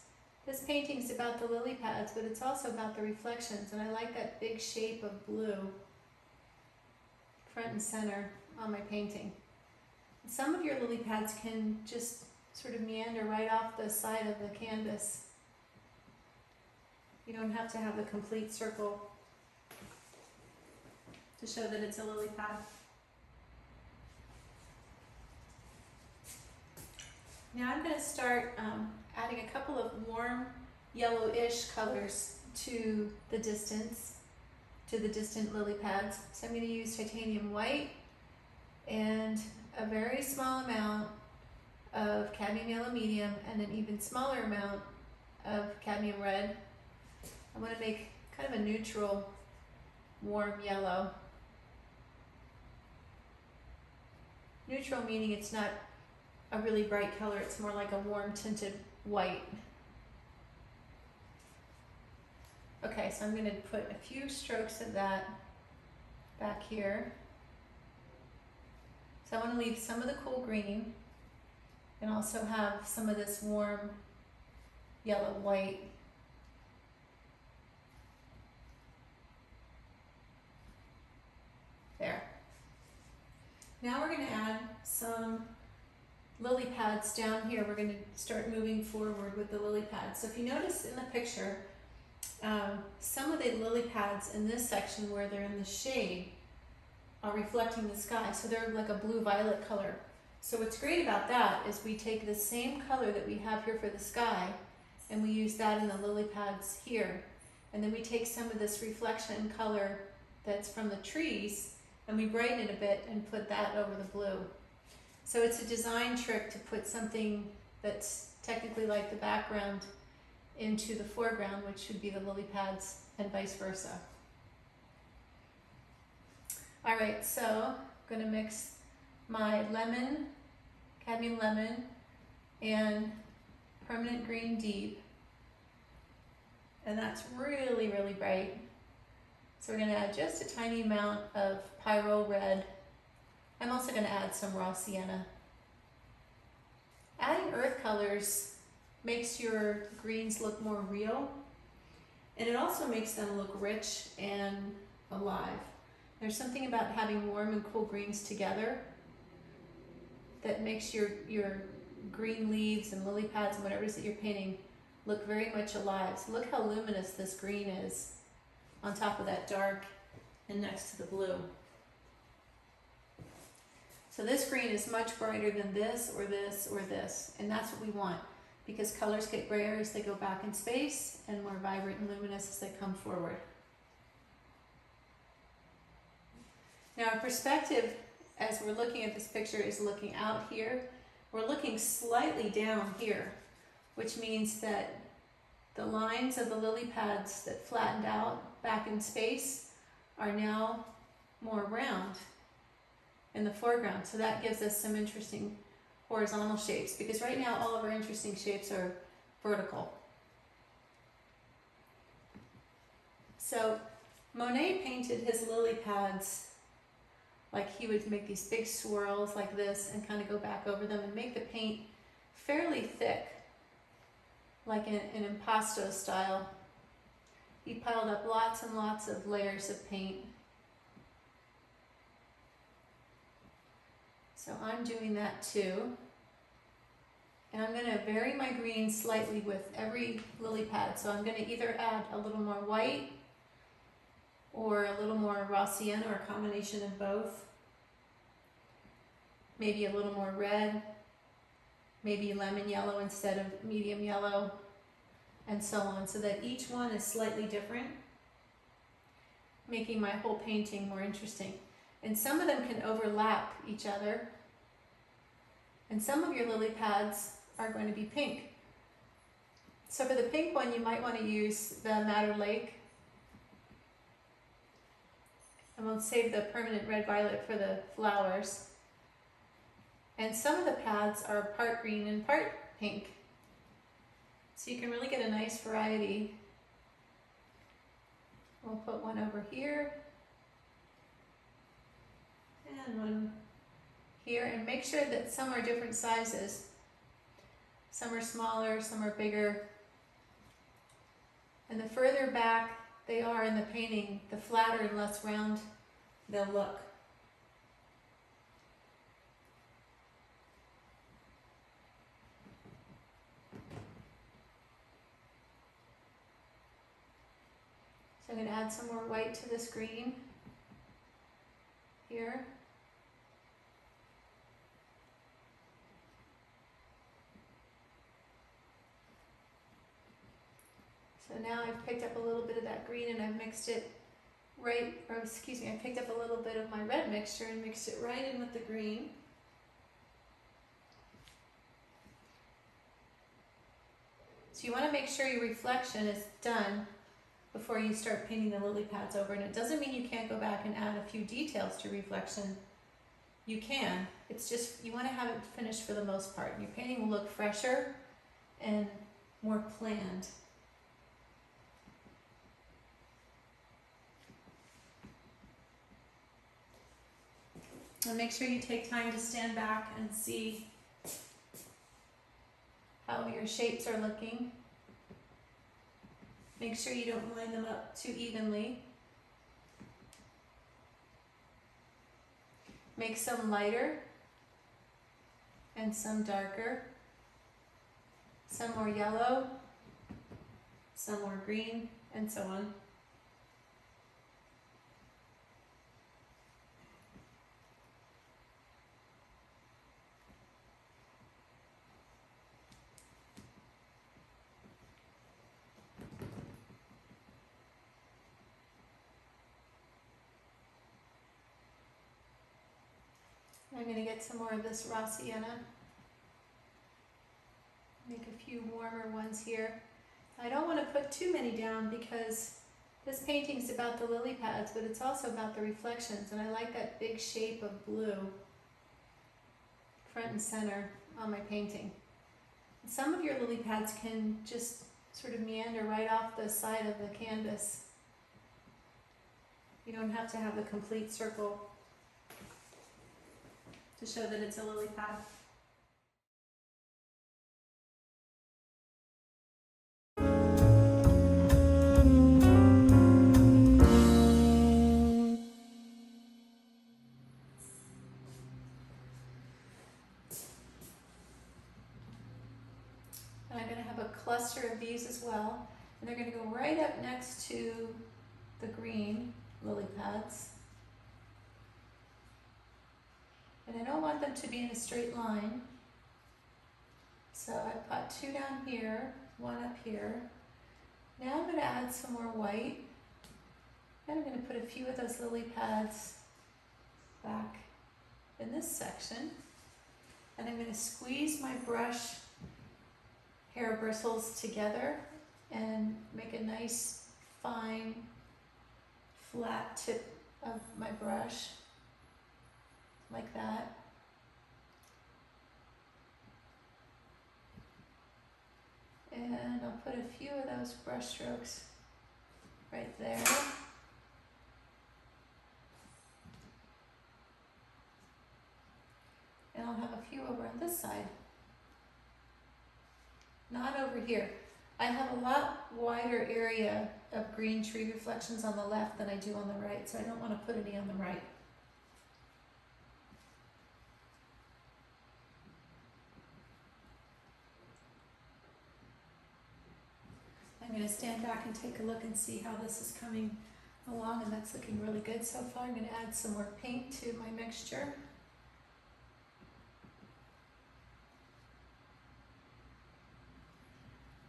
this painting's about the lily pads, but it's also about the reflections, and I like that big shape of blue front and center on my painting. Some of your lily pads can just sort of meander right off the side of the canvas. You don't have to have the complete circle to show that it's a lily pad. Now I'm going to start adding a couple of warm yellowish colors to the distant lily pads. So I'm going to use titanium white and a very small amount of cadmium yellow medium and an even smaller amount of cadmium red. I want to make kind of a neutral warm yellow. Neutral meaning it's not a really bright color, it's more like a warm tinted white. Okay, so I'm going to put a few strokes of that back here. So I want to leave some of the cool green and also have some of this warm yellow white. There. Now we're going to add some lily pads down here. We're going to start moving forward with the lily pads. So if you notice in the picture, some of the lily pads in this section where they're in the shade are reflecting the sky, so they're like a blue-violet color. So what's great about that is we take the same color that we have here for the sky and we use that in the lily pads here. And then we take some of this reflection color that's from the trees and we brighten it a bit and put that over the blue. So it's a design trick to put something that's technically like the background into the foreground, which should be the lily pads, and vice versa. All right, so I'm gonna mix my lemon, cadmium lemon, and permanent green deep. And that's really, really bright. So we're gonna add just a tiny amount of Pyrole red. I'm also gonna add some raw sienna. Adding earth colors makes your greens look more real, and it also makes them look rich and alive. There's something about having warm and cool greens together that makes your green leaves and lily pads and whatever it is that you're painting look very much alive. So look how luminous this green is on top of that dark and next to the blue. So this green is much brighter than this or this or this, and that's what we want, because colors get grayer as they go back in space and more vibrant and luminous as they come forward. Now our perspective as we're looking at this picture is looking out here. We're looking slightly down here, which means that the lines of the lily pads that flattened out back in space are now more round in the foreground. So that gives us some interesting horizontal shapes, because right now all of our interesting shapes are vertical. So Monet painted his lily pads like he would make these big swirls like this and kind of go back over them and make the paint fairly thick, like an impasto style. He piled up lots and lots of layers of paint. So I'm doing that too. And I'm going to vary my green slightly with every lily pad. So I'm going to either add a little more white or a little more raw sienna, or a combination of both. Maybe a little more red, maybe lemon yellow instead of medium yellow, and so on, so that each one is slightly different, making my whole painting more interesting. And some of them can overlap each other, and some of your lily pads are going to be pink. So for the pink one, you might want to use the Madder Lake. And we'll save the permanent red violet for the flowers. And some of the pads are part green and part pink. So you can really get a nice variety. We'll put one over here and one here, and make sure that some are different sizes. Some are smaller, some are bigger. And the further back they are in the painting, the flatter and less round they'll look. So I'm going to add some more white to this green here. So now I've picked up a little bit of that green and I've mixed it I picked up a little bit of my red mixture and mixed it right in with the green. So you want to make sure your reflection is done before you start painting the lily pads over. And it doesn't mean you can't go back and add a few details to reflection. You can. It's just you want to have it finished for the most part. Your painting will look fresher and more planned. And make sure you take time to stand back and see how your shapes are looking. Make sure you don't line them up too evenly. Make some lighter and some darker. Some more yellow, some more green, and so on. I'm going to get some more of this raw sienna. Make a few warmer ones here. I don't want to put too many down because this painting's about the lily pads, but it's also about the reflections, and I like that big shape of blue front and center on my painting. Some of your lily pads can just sort of meander right off the side of the canvas. You don't have to have the complete circle to show that it's a lily pad. And I'm going to have a cluster of these as well, and they're going to go right up next to the green lily pads. And I don't want them to be in a straight line, so I've got two down here, one up here. Now I'm going to add some more white, and I'm going to put a few of those lily pads back in this section, and I'm going to squeeze my brush hair bristles together and make a nice fine flat tip of my brush like that. And I'll put a few of those brush strokes right there. And I'll have a few over on this side. Not over here. I have a lot wider area of green tree reflections on the left than I do on the right, so I don't want to put any on the right. I'm going to stand back and take a look and see how this is coming along, and that's looking really good so far. I'm going to add some more pink to my mixture.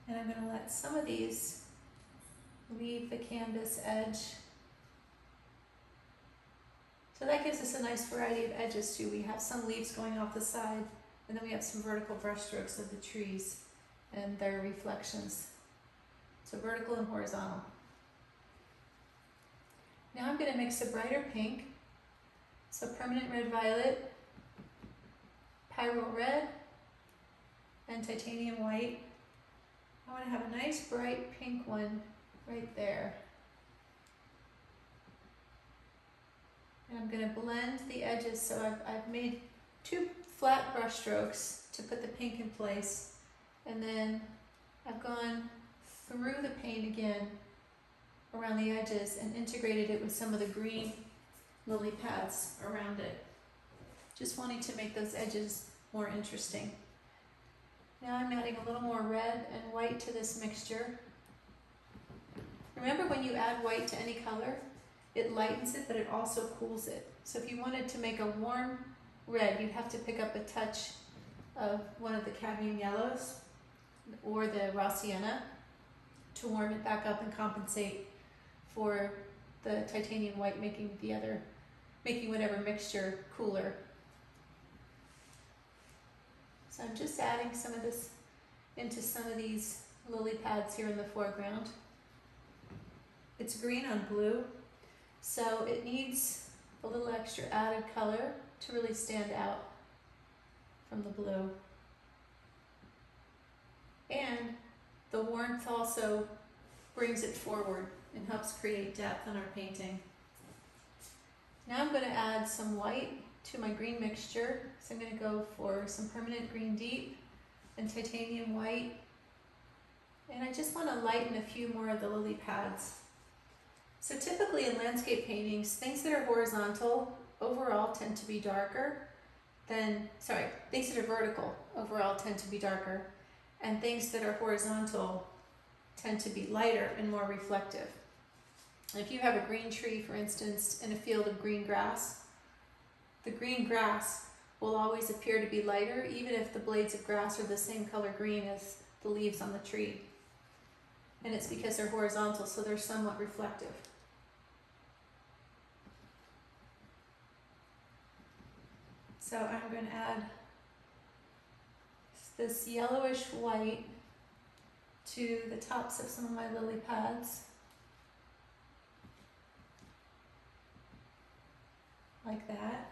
And I'm going to let some of these leave the canvas edge. So that gives us a nice variety of edges too. We have some leaves going off the side, and then we have some vertical brush strokes of the trees and their reflections. So vertical and horizontal. Now I'm going to mix a brighter pink. So permanent red violet, Pyrole red, and titanium white. I want to have a nice bright pink one right there. And I'm going to blend the edges, so I've made two flat brush strokes to put the pink in place, and then I've gone through the paint again around the edges and integrated it with some of the green lily pads around it. Just wanting to make those edges more interesting. Now I'm adding a little more red and white to this mixture. Remember, when you add white to any color, it lightens it, but it also cools it. So if you wanted to make a warm red, you'd have to pick up a touch of one of the cadmium yellows or the raw sienna to warm it back up and compensate for the titanium white making whatever mixture cooler. So I'm just adding some of this into some of these lily pads here in the foreground. It's green on blue, so it needs a little extra added color to really stand out from the blue. And the warmth also brings it forward and helps create depth on our painting. Now I'm going to add some white to my green mixture. So I'm going to go for some permanent green deep and titanium white. And I just want to lighten a few more of the lily pads. So typically in landscape paintings, things that are horizontal overall tend to be darker than, things that are vertical overall tend to be darker, and things that are horizontal tend to be lighter and more reflective. If you have a green tree, for instance, in a field of green grass, the green grass will always appear to be lighter, even if the blades of grass are the same color green as the leaves on the tree. And it's because they're horizontal, so they're somewhat reflective. So I'm going to add this yellowish white to the tops of some of my lily pads, like that.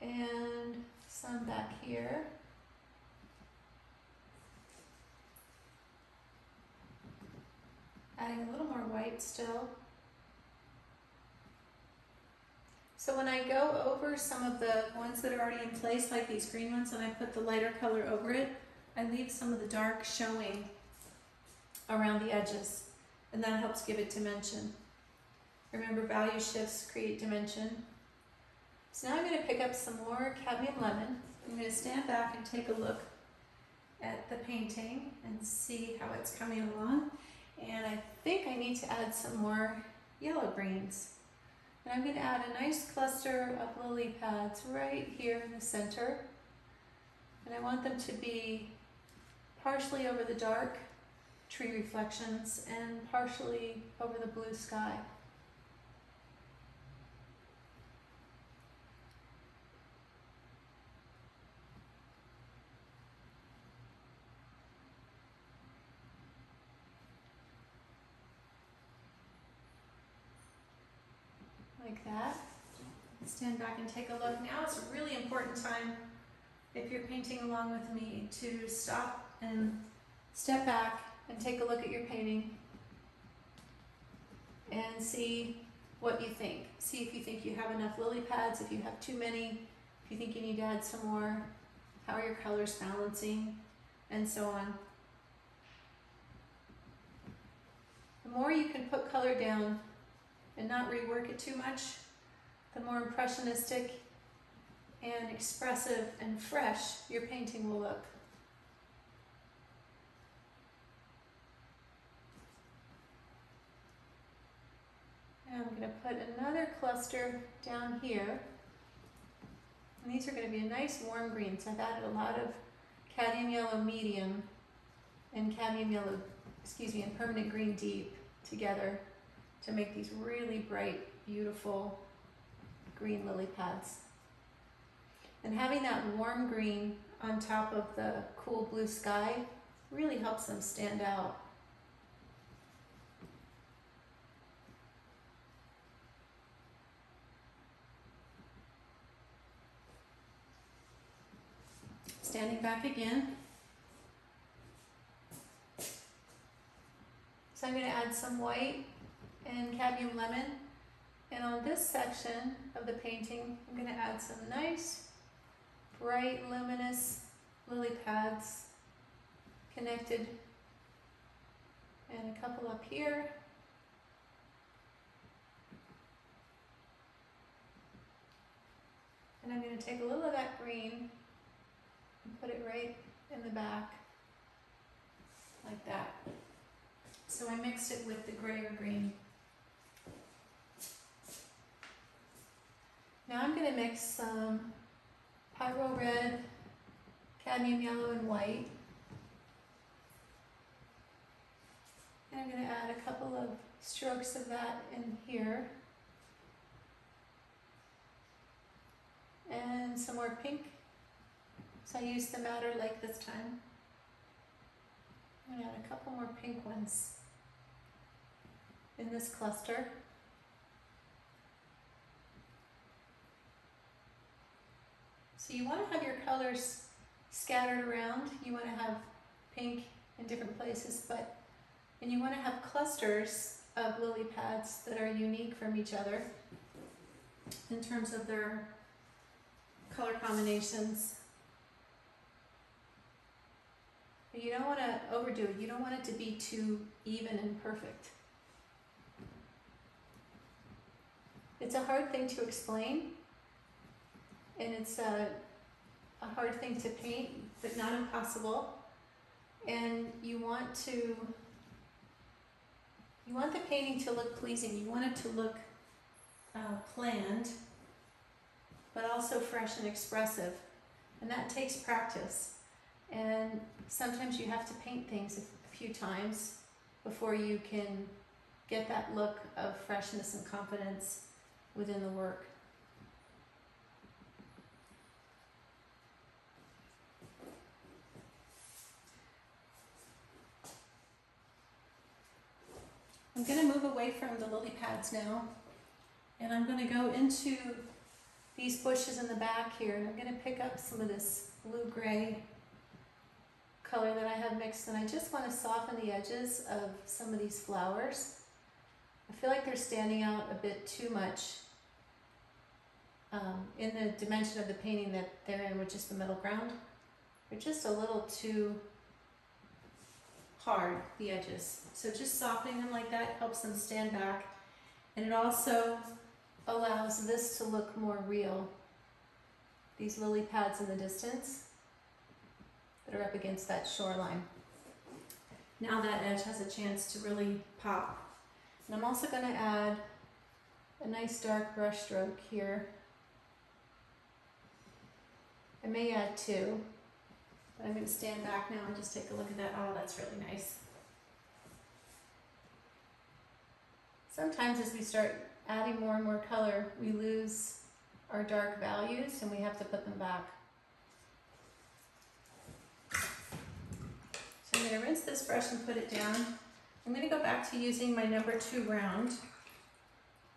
And some back here. Adding a little more white still. So when I go over some of the ones that are already in place, like these green ones, and I put the lighter color over it, I leave some of the dark showing around the edges, and that helps give it dimension. Remember, value shifts create dimension. So now I'm going to pick up some more cadmium lemon. I'm going to stand back and take a look at the painting and see how it's coming along. And I think I need to add some more yellow greens. And I'm going to add a nice cluster of lily pads right here in the center. And I want them to be partially over the dark tree reflections and partially over the blue sky. Like that. Stand back and take a look. Now it's a really important time, if you're painting along with me, to stop and step back and take a look at your painting and see what you think. See if you think you have enough lily pads, if you have too many, if you think you need to add some more, how are your colors balancing, and so on. The more you can put color down and not rework it too much, the more impressionistic and expressive and fresh your painting will look. And I'm going to put another cluster down here. And these are going to be a nice warm green. So I've added a lot of cadmium yellow medium and cadmium yellow, and permanent green deep together to make these really bright, beautiful green lily pads. And having that warm green on top of the cool blue sky really helps them stand out. Standing back again. So I'm going to add some white and cadmium lemon, and on this section of the painting I'm going to add some nice bright luminous lily pads connected, and a couple up here, and I'm going to take a little of that green and put it right in the back like that. So I mixed it with the gray or green. Now I'm going to mix some Pyrole red, cadmium yellow, and white. And I'm going to add a couple of strokes of that in here. And some more pink. So I used the Madder Lake this time. I'm going to add a couple more pink ones in this cluster. So you want to have your colors scattered around. You want to have pink in different places, and you want to have clusters of lily pads that are unique from each other in terms of their color combinations. But you don't want to overdo it. You don't want it to be too even and perfect. It's a hard thing to explain, and it's a hard thing to paint, but not impossible. And you want the painting to look pleasing. You want it to look planned, but also fresh and expressive. And that takes practice. And sometimes you have to paint things a few times before you can get that look of freshness and confidence within the work. I'm going to move away from the lily pads now, and I'm going to go into these bushes in the back here, and I'm going to pick up some of this blue-gray color that I have mixed, and I just want to soften the edges of some of these flowers. I feel like they're standing out a bit too much in the dimension of the painting that they're in, which is the middle ground. They're just a little too hard, the edges. So just softening them like that helps them stand back, and it also allows this to look more real. These lily pads in the distance that are up against that shoreline. Now that edge has a chance to really pop. And I'm also going to add a nice dark brush stroke here. I may add two, but I'm going to stand back now and just take a look at that. Oh, that's really nice. Sometimes as we start adding more and more color, we lose our dark values and we have to put them back. So I'm going to rinse this brush and put it down. I'm going to go back to using my number 2 round.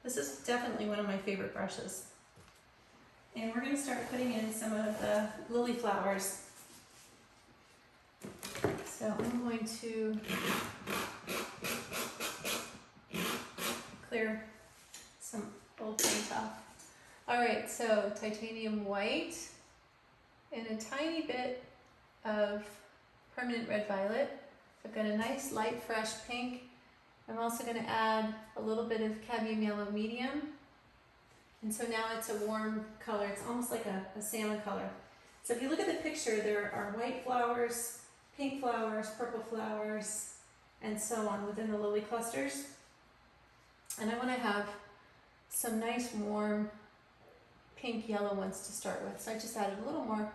This is definitely one of my favorite brushes. And we're going to start putting in some of the lily flowers. So I'm going to clear some old paint off. Alright, so titanium white and a tiny bit of permanent red violet. I've got a nice light fresh pink. I'm also going to add a little bit of cadmium yellow medium. And so now it's a warm color. It's almost like a salmon color. So if you look at the picture, there are white flowers, pink flowers, purple flowers, and so on within the lily clusters. And I want to have some nice warm pink yellow ones to start with. So I just added a little more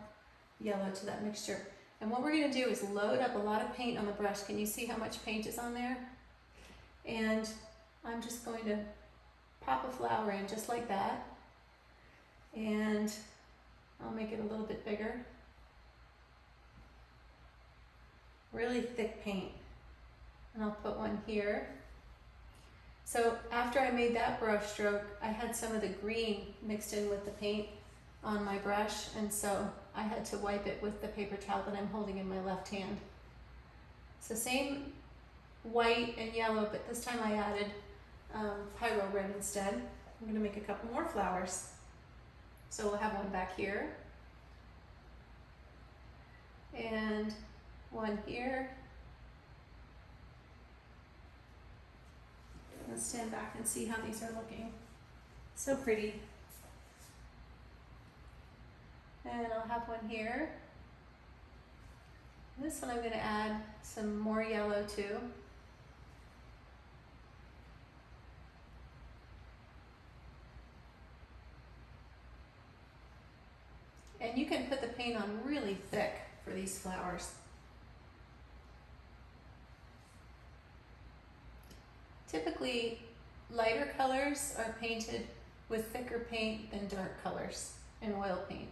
yellow to that mixture. And what we're going to do is load up a lot of paint on the brush. Can you see how much paint is on there? And I'm just going to pop a flower in just like that. And I'll make it a little bit bigger. Really thick paint. And I'll put one here. So after I made that brush stroke, I had some of the green mixed in with the paint on my brush, and so I had to wipe it with the paper towel that I'm holding in my left hand. So same white and yellow, but this time I added Pyrole red instead. I'm going to make a couple more flowers. So we'll have one back here, and one here. Let's stand back and see how these are looking. So pretty. And I'll have one here. This one I'm going to add some more yellow to. And you can put the paint on really thick for these flowers. Typically, lighter colors are painted with thicker paint than dark colors in oil paint.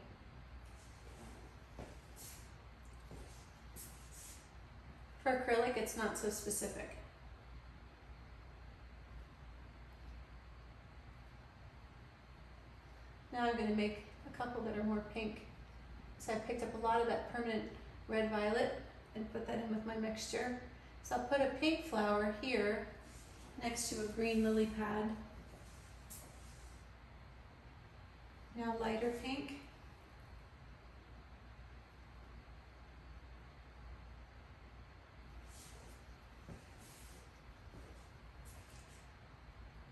For acrylic, it's not so specific. Now I'm going to make a couple that are more pink. So I picked up a lot of that permanent red violet and put that in with my mixture. So I'll put a pink flower here next to a green lily pad. Now lighter pink.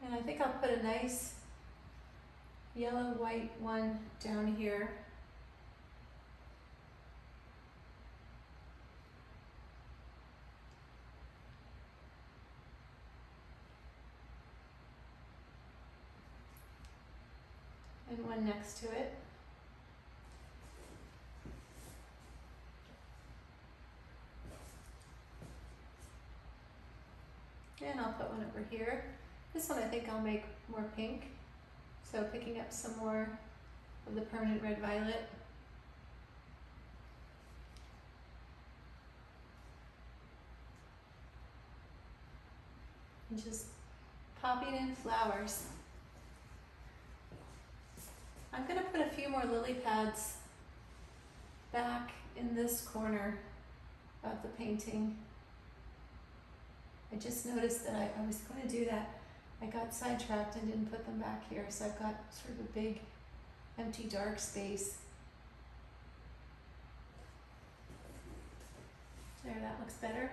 And I think I'll put a nice yellow-white one down here. and one next to it. And I'll put one over here. This one I think I'll make more pink. So picking up some more of the permanent red violet. And just popping in flowers. I'm going to put a few more lily pads back in this corner of the painting. I just noticed that I was going to do that. I got sidetracked and didn't put them back here, so I've got sort of a big empty dark space. There, that looks better.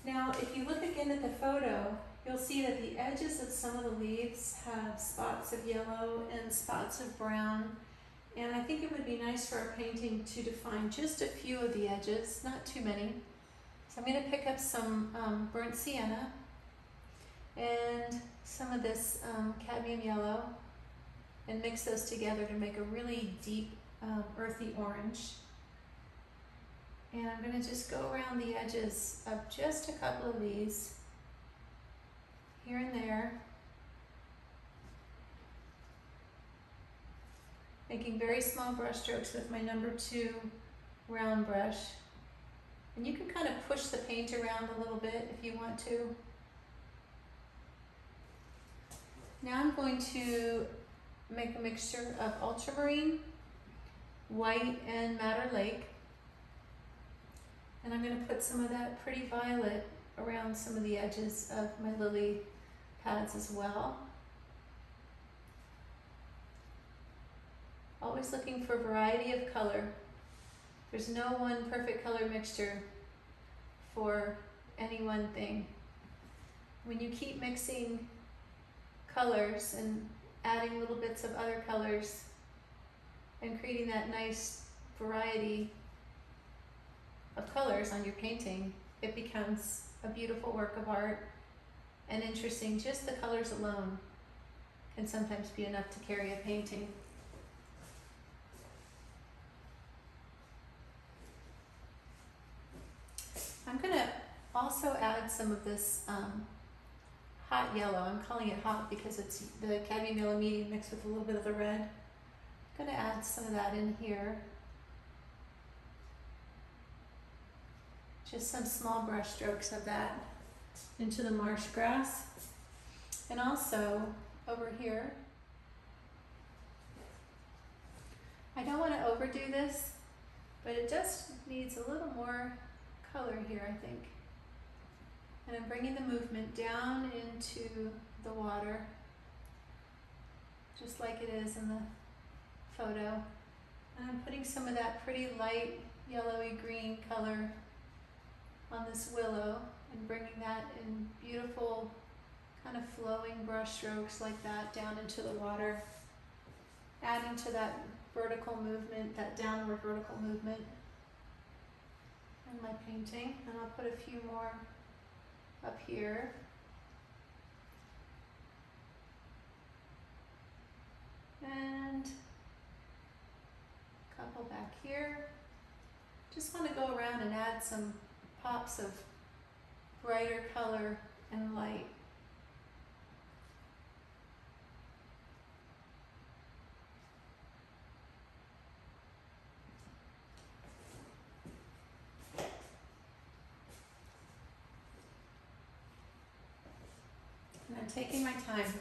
Now, if you look again at the photo, you'll see that the edges of some of the leaves have spots of yellow and spots of brown. And I think it would be nice for our painting to define just a few of the edges, not too many. So I'm going to pick up some burnt sienna and some of this cadmium yellow and mix those together to make a really deep earthy orange. And I'm going to just go around the edges of just a couple of these, here and there, making very small brush strokes with my number 2 round brush. And you can kind of push the paint around a little bit if you want to. Now I'm going to make a mixture of ultramarine, white, and madder lake. And I'm going to put some of that pretty violet around some of the edges of my lily pads as well. Always looking for variety of color. There's no one perfect color mixture for any one thing. When you keep mixing colors and adding little bits of other colors and creating that nice variety of colors on your painting, it becomes a beautiful work of art and interesting. Just the colors alone can sometimes be enough to carry a painting. I'm going to also add some of this hot yellow. I'm calling it hot because it's the cadmium yellow medium mixed with a little bit of the red. I'm going to add some of that in here. Just some small brush strokes of that into the marsh grass. And also over here, I don't want to overdo this, but it just needs a little more color here, I think. And I'm bringing the movement down into the water, just like it is in the photo. And I'm putting some of that pretty light yellowy green color on this willow and bringing that in beautiful kind of flowing brush strokes like that down into the water, adding to that vertical movement, that downward vertical movement in my painting. And I'll put a few more up here. And a couple back here. Just want to go around and add some pops of brighter color and light. And I'm taking my time.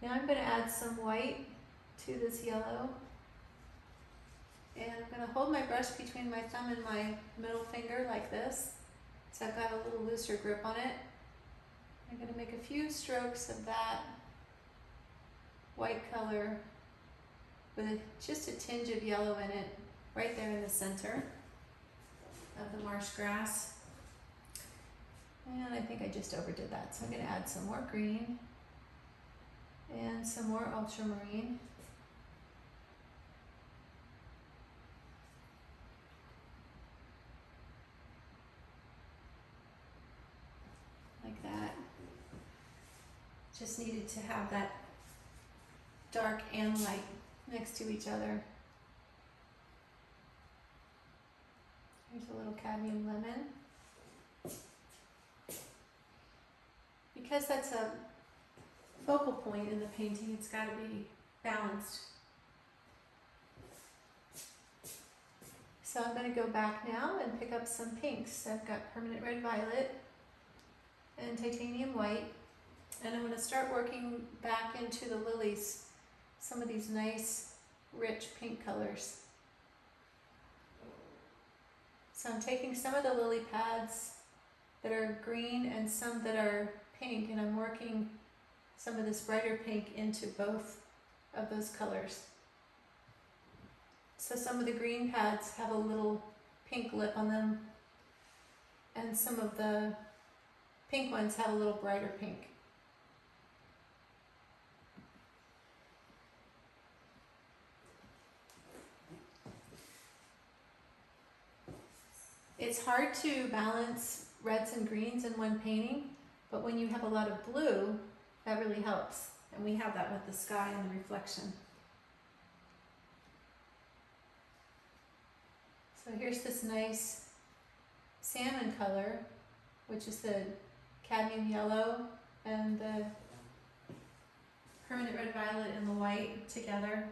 Now I'm going to add some white to this yellow. And I'm going to hold my brush between my thumb and my middle finger like this, so I've got a little looser grip on it. I'm going to make a few strokes of that white color with just a tinge of yellow in it, right there in the center of the marsh grass. And I think I just overdid that, so I'm going to add some more green and some more ultramarine. Like that. Just needed to have that dark and light next to each other. Here's a little cadmium lemon. Because that's a focal point in the painting, it's got to be balanced. So I'm going to go back now and pick up some pinks. I've got permanent red violet and titanium white, and I'm going to start working back into the lilies, some of these nice rich pink colors. So I'm taking some of the lily pads that are green and some that are pink, and I'm working some of this brighter pink into both of those colors. So some of the green pads have a little pink lip on them, and some of the pink ones have a little brighter pink. It's hard to balance reds and greens in one painting, but when you have a lot of blue, that really helps. And we have that with the sky and the reflection. So here's this nice salmon color, which is the cadmium yellow and the permanent red violet and the white together.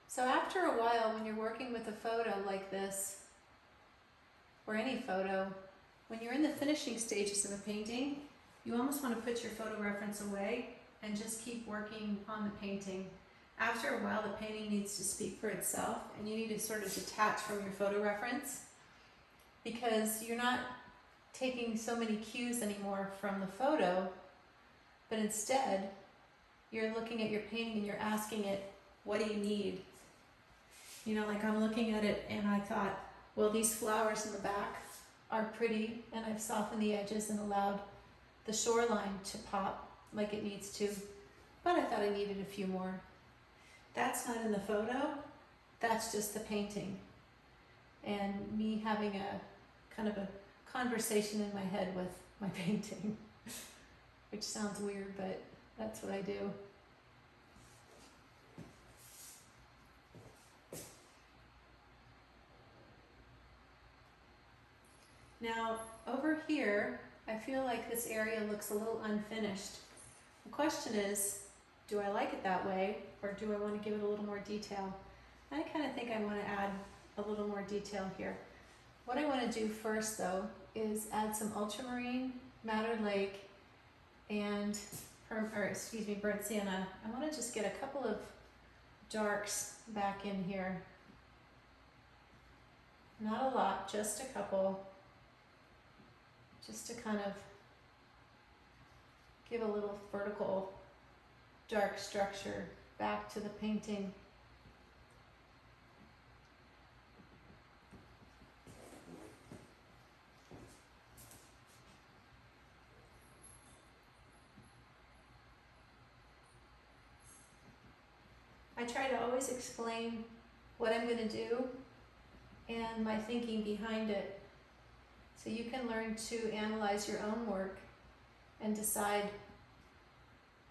So after a while, when you're working with a photo like this, or any photo, when you're in the finishing stages of a painting, you almost want to put your photo reference away and just keep working on the painting. After a while, the painting needs to speak for itself, and you need to sort of detach from your photo reference, because you're not taking so many cues anymore from the photo, but instead you're looking at your painting and you're asking it, what do you need? You know, like I'm looking at it and I thought, well, these flowers in the back are pretty, and I've softened the edges and allowed the shoreline to pop like it needs to, but I thought I needed a few more. That's not in the photo, that's just the painting. And me having a kind of a conversation in my head with my painting, which sounds weird, but that's what I do. Now, over here, I feel like this area looks a little unfinished. The question is, do I like it that way, or do I want to give it a little more detail? I kind of think I want to add a little more detail here. What I want to do first, though, is add some ultramarine, madder lake, and burnt sienna. I want to just get a couple of darks back in here. Not a lot, just a couple. Just to kind of give a little vertical dark structure back to the painting. I try to always explain what I'm going to do and my thinking behind it, so you can learn to analyze your own work and decide,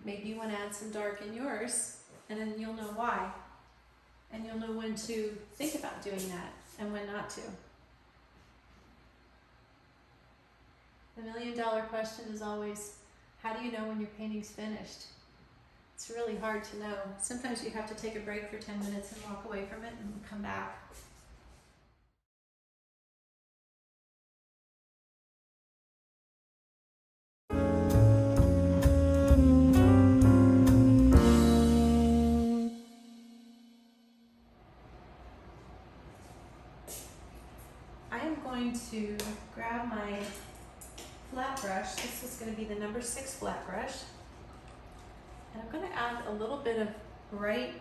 maybe you want to add some dark in yours, and then you'll know why. And you'll know when to think about doing that and when not to. The million-dollar question is always, how do you know when your painting's finished? It's really hard to know. Sometimes you have to take a break for 10 minutes and walk away from it and come back. To grab my flat brush. This is going to be the number 6 flat brush, and I'm going to add a little bit of bright,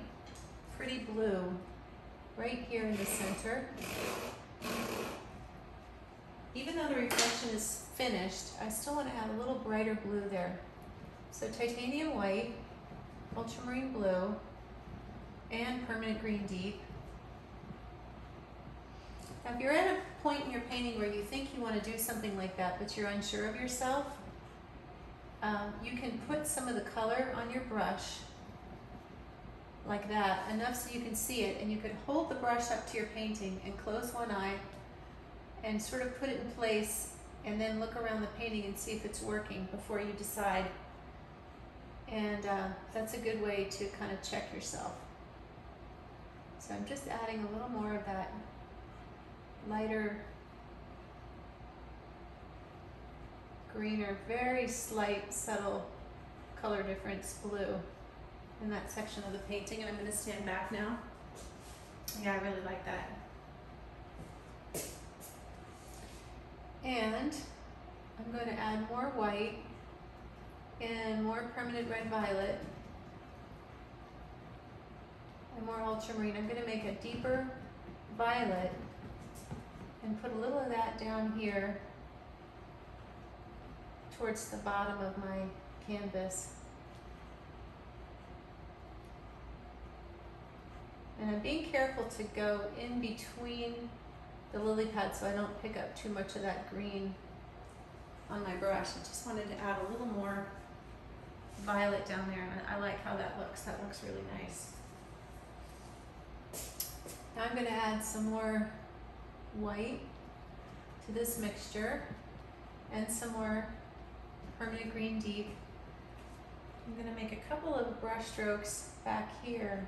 pretty blue right here in the center. Even though the reflection is finished, I still want to add a little brighter blue there. So titanium white, ultramarine blue, and permanent green deep. Now, if you're at a point in your painting where you think you want to do something like that, but you're unsure of yourself, you can put some of the color on your brush like that, enough so you can see it, and you could hold the brush up to your painting and close one eye and sort of put it in place, and then look around the painting and see if it's working before you decide. And that's a good way to kind of check yourself. So I'm just adding a little more of that lighter, greener, very slight, subtle color difference blue in that section of the painting. And I'm going to stand back now. Yeah, I really like that. And I'm going to add more white and more permanent red violet and more ultramarine. I'm going to make a deeper violet and put a little of that down here towards the bottom of my canvas. And I'm being careful to go in between the lily pads so I don't pick up too much of that green on my brush. I just wanted to add a little more violet down there, and I like how that looks. That looks really nice. Now I'm going to add some more white to this mixture and some more permanent green deep. I'm going to make a couple of brush strokes back here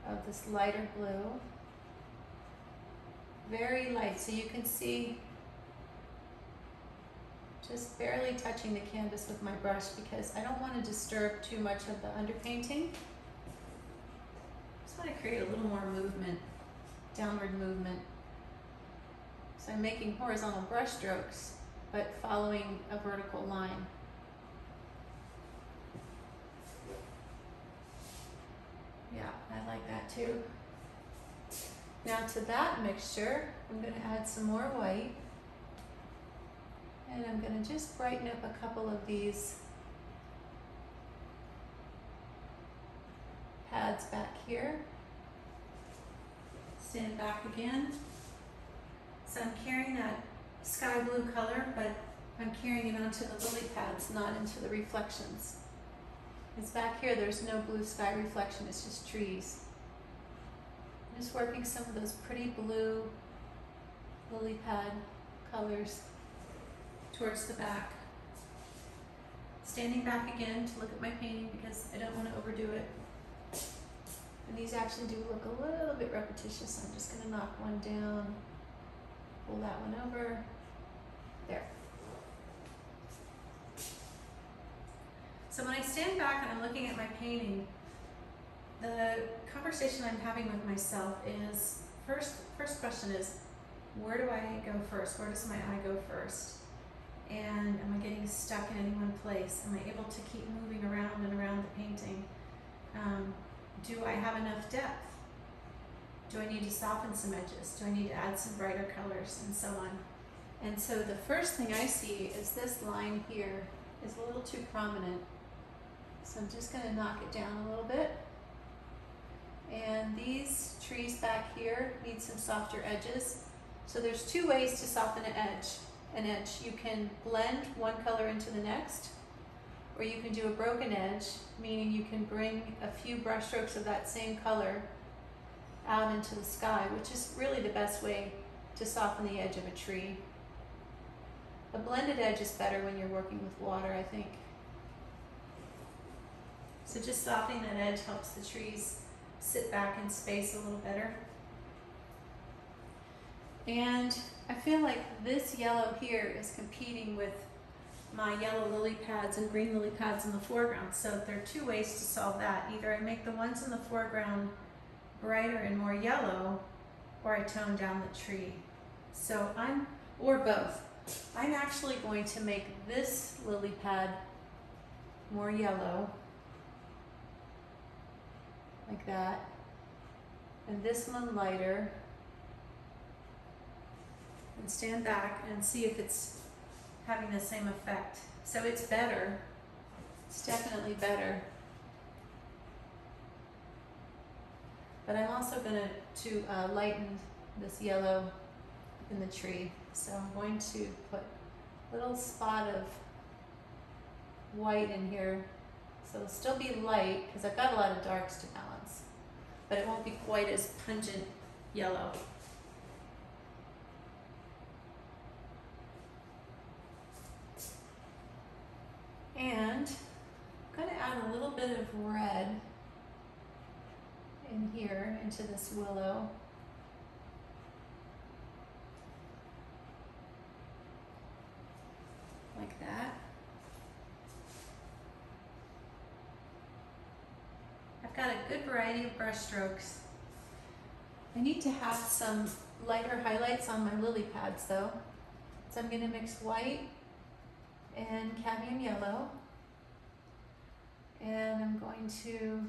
of this lighter blue, very light, so you can see just barely touching the canvas with my brush because I don't want to disturb too much of the underpainting. Just want to create a little more movement, downward movement. So I'm making horizontal brush strokes, but following a vertical line. Yeah, I like that too. Now to that mixture, I'm going to add some more white. And I'm going to just brighten up a couple of these pads back here. Stand back again. So I'm carrying that sky blue color, but I'm carrying it onto the lily pads, not into the reflections. Because back here there's no blue sky reflection, it's just trees. I'm just working some of those pretty blue lily pad colors towards the back. Standing back again to look at my painting because I don't want to overdo it. And these actually do look a little bit repetitious, so I'm just going to knock one down, pull that one over, there. So when I stand back and I'm looking at my painting, the conversation I'm having with myself is, first question is, where do I go first? Where does my eye go first? And am I getting stuck in any one place? Am I able to keep moving around and around the painting? Do I have enough depth? Do I need to soften some edges? Do I need to add some brighter colors, and so on? And so the first thing I see is this line here is a little too prominent. So I'm just going to knock it down a little bit. And these trees back here need some softer edges. So there's two ways to soften an edge. You can blend one color into the next, or you can do a broken edge, meaning you can bring a few brush strokes of that same color out into the sky, which is really the best way to soften the edge of a tree. A blended edge is better when you're working with water, I think. So just softening that edge helps the trees sit back in space a little better. And I feel like this yellow here is competing with my yellow lily pads and green lily pads in the foreground. So there are two ways to solve that. Either I make the ones in the foreground brighter and more yellow, or I tone down the tree. So or both. I'm actually going to make this lily pad more yellow, like that, and this one lighter, and stand back and see if it's having the same effect. So it's better. It's definitely better. But I'm also going to lighten this yellow in the tree. So I'm going to put a little spot of white in here. So it'll still be light because I've got a lot of darks to balance, but it won't be quite as pungent yellow. And I'm going to add a little bit of red in here into this willow. Like that. I've got a good variety of brush strokes. I need to have some lighter highlights on my lily pads though. So I'm going to mix white and cadmium yellow. And I'm going to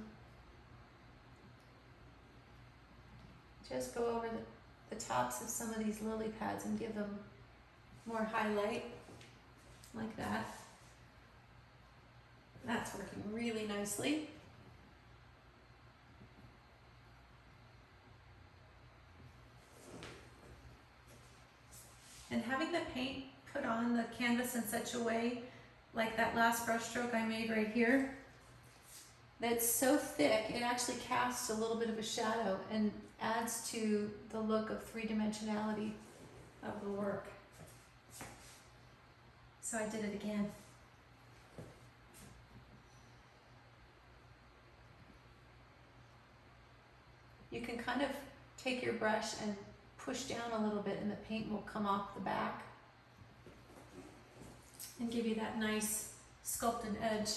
just go over the tops of some of these lily pads and give them more highlight, like that. That's working really nicely. And having the paint put on the canvas in such a way, like that last brush stroke I made right here, that's so thick it actually casts a little bit of a shadow and adds to the look of three-dimensionality of the work. So I did it again. You can kind of take your brush and push down a little bit and the paint will come off the back and give you that nice sculpted edge.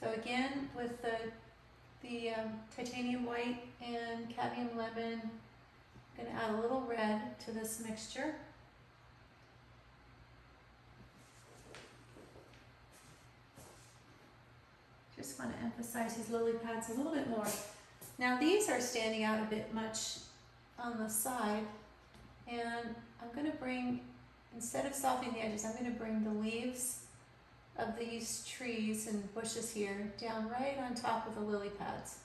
So again, with the titanium white and cadmium lemon, I'm going to add a little red to this mixture. Just want to emphasize these lily pads a little bit more. Now these are standing out a bit much on the side, and I'm going to bring, instead of softening the edges, I'm going to bring the leaves of these trees and bushes here down right on top of the lily pads.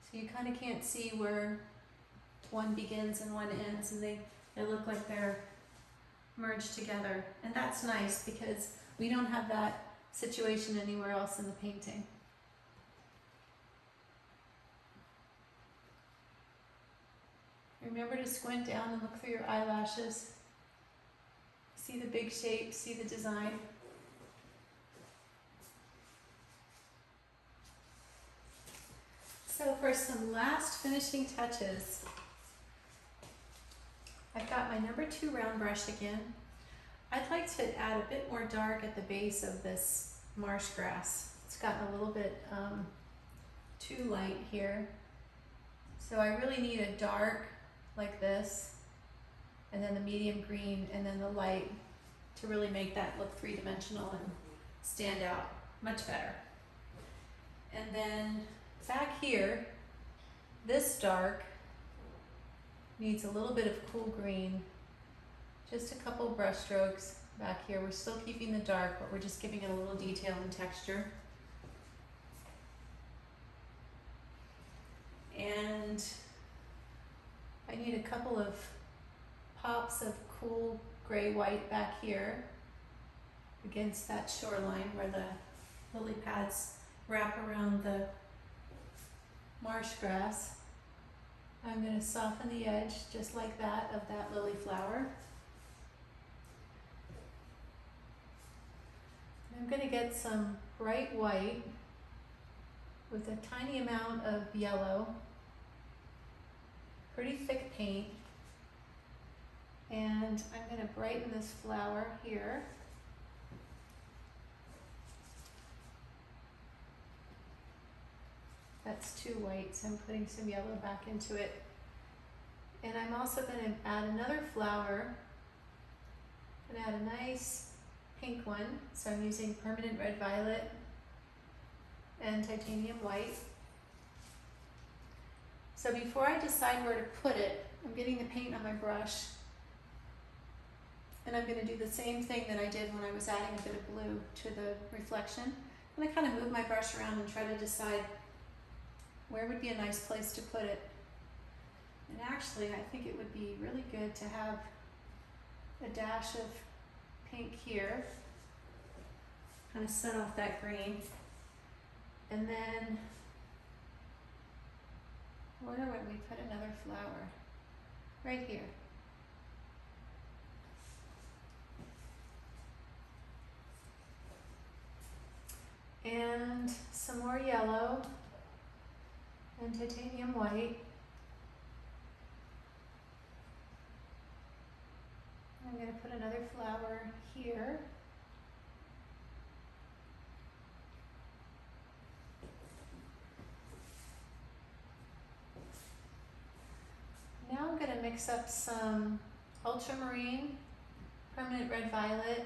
So you kind of can't see where one begins and one ends, and they look like they're merged together. And that's nice because we don't have that situation anywhere else in the painting. Remember to squint down and look through your eyelashes. See the big shape, see the design. So for some last finishing touches, I've got my number 2 round brush again. I'd like to add a bit more dark at the base of this marsh grass. It's gotten a little bit too light here. So I really need a dark like this, and then the medium green, and then the light to really make that look three-dimensional and stand out much better. And then back here, this dark needs a little bit of cool green. Just a couple brush strokes back here. We're still keeping the dark, but we're just giving it a little detail and texture. And I need a couple of pops of cool gray-white back here against that shoreline where the lily pads wrap around the marsh grass. I'm going to soften the edge just like that of that lily flower. I'm going to get some bright white with a tiny amount of yellow, pretty thick paint, and I'm going to brighten this flower here. That's too white, so I'm putting some yellow back into it. And I'm also going to add another flower and add a nice pink one. So I'm using permanent red violet and titanium white. So before I decide where to put it, I'm getting the paint on my brush. And I'm going to do the same thing that I did when I was adding a bit of blue to the reflection. I'm going to kind of move my brush around and try to decide where would be a nice place to put it. And actually, I think it would be really good to have a dash of pink here, kind of set off that green. And then, where would we put another flower? Right here. And some more yellow and titanium white. I'm going to put another flower here. Now I'm going to mix up some ultramarine, permanent red violet,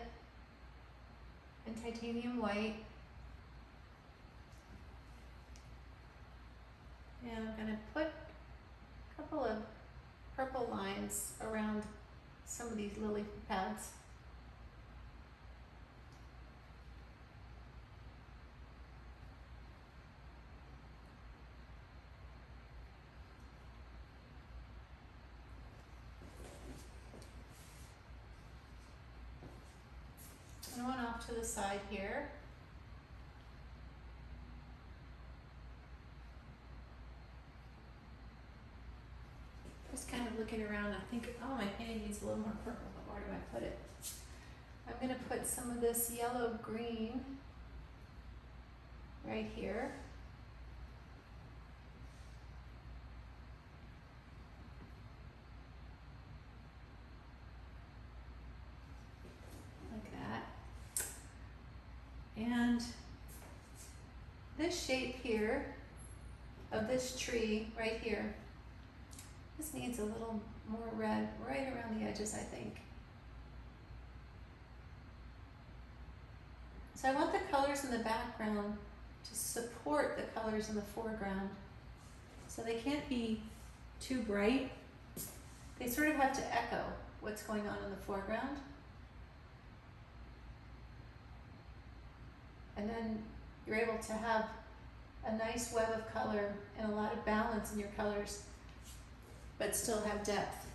and titanium white. And I'm going to put a couple of purple lines around some of these lily pads. And one off to the side here. Just kind of looking around, I think, oh, my painting needs a little more purple, but where do I put it? I'm going to put some of this yellow green right here. Like that. And this shape here of this tree right here, this needs a little more red right around the edges, I think. So I want the colors in the background to support the colors in the foreground. So they can't be too bright. They sort of have to echo what's going on in the foreground. And then you're able to have a nice web of color and a lot of balance in your colors, but still have depth.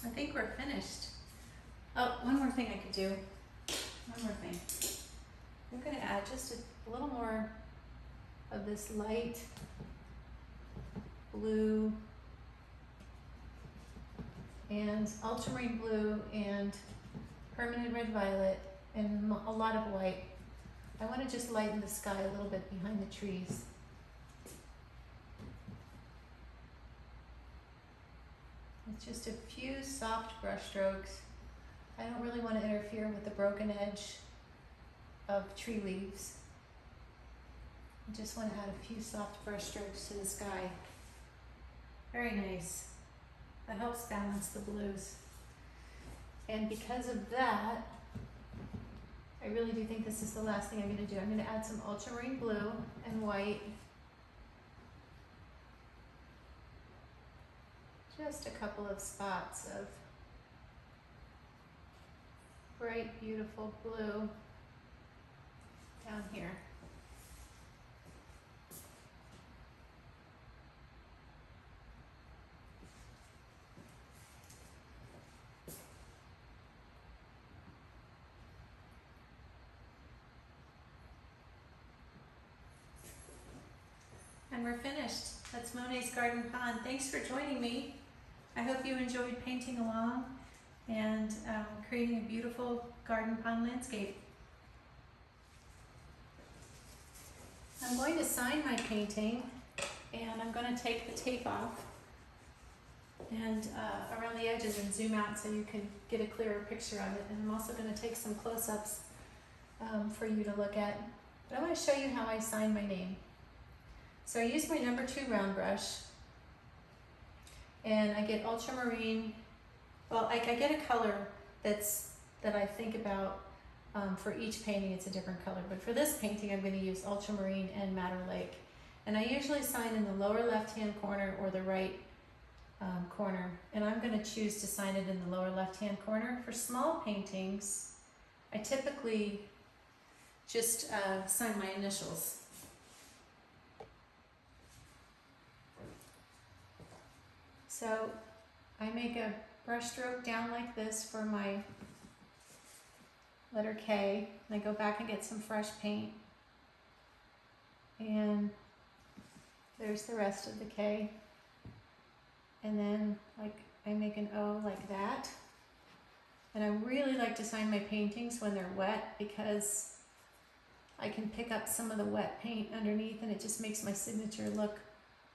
I think we're finished. Oh, one more thing I could do. One more thing. I'm going to add just a little more of this light blue and ultramarine blue and permanent red violet and a lot of white. I want to just lighten the sky a little bit behind the trees. It's just a few soft brush strokes. I don't really want to interfere with the broken edge of tree leaves. I just want to add a few soft brush strokes to the sky. Very nice. That helps balance the blues. And because of that, I really do think this is the last thing I'm going to do. I'm going to add some ultramarine blue and white. Just a couple of spots of bright, beautiful blue down here. And we're finished. That's Monet's Garden Pond. Thanks for joining me. I hope you enjoyed painting along and creating a beautiful garden pond landscape. I'm going to sign my painting, and I'm going to take the tape off and around the edges and zoom out so you can get a clearer picture of it. And I'm also going to take some close-ups for you to look at. But I want to show you how I sign my name. So I use my number 2 round brush, and I get ultramarine. Well, I get a color that I think about for each painting. It's a different color, but for this painting I'm going to use ultramarine and madder lake. And I usually sign in the lower left hand corner or the right corner, and I'm going to choose to sign it in the lower left-hand corner. For small paintings, I typically just sign my initials. So I make a brush stroke down like this for my letter K, and I go back and get some fresh paint, and there's the rest of the K, and then like I make an O like that. And I really like to sign my paintings when they're wet because I can pick up some of the wet paint underneath, and it just makes my signature look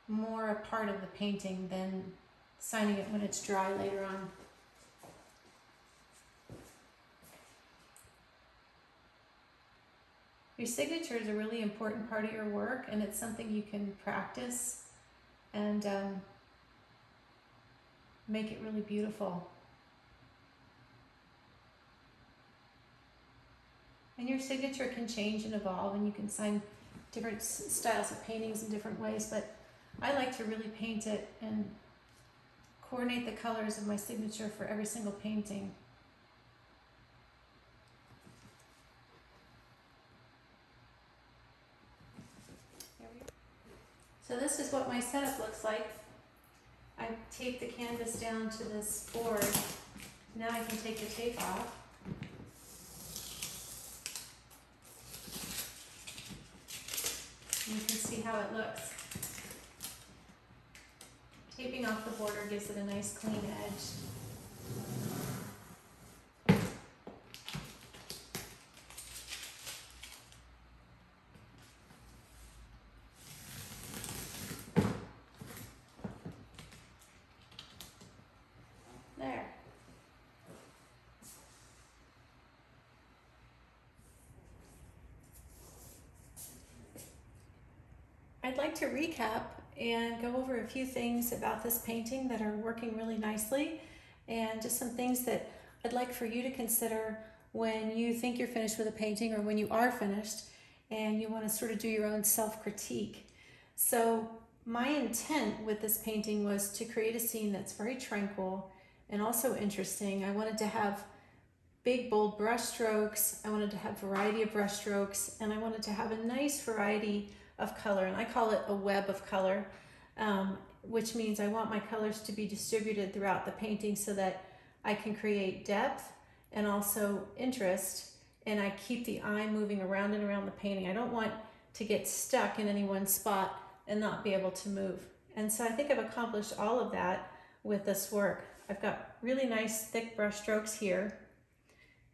more a part of the painting than signing it when it's dry later on. Your signature is a really important part of your work, and it's something you can practice and make it really beautiful. And your signature can change and evolve, and you can sign different styles of paintings in different ways, but I like to really paint it and coordinate the colors of my signature for every single painting. So this is what my setup looks like. I tape the canvas down to this board. Now I can take the tape off. You can see how it looks. Taping off the border gives it a nice clean edge. There. I'd like to recap and go over a few things about this painting that are working really nicely, and just some things that I'd like for you to consider when you think you're finished with a painting, or when you are finished and you want to sort of do your own self-critique. So my intent with this painting was to create a scene that's very tranquil and also interesting. I wanted to have big, bold brush strokes. I wanted to have variety of brush strokes, and I wanted to have a nice variety of color, and I call it a web of color, which means I want my colors to be distributed throughout the painting so that I can create depth and also interest, and I keep the eye moving around and around the painting. I don't want to get stuck in any one spot and not be able to move. And so I think I've accomplished all of that with this work. I've got really nice thick brush strokes here,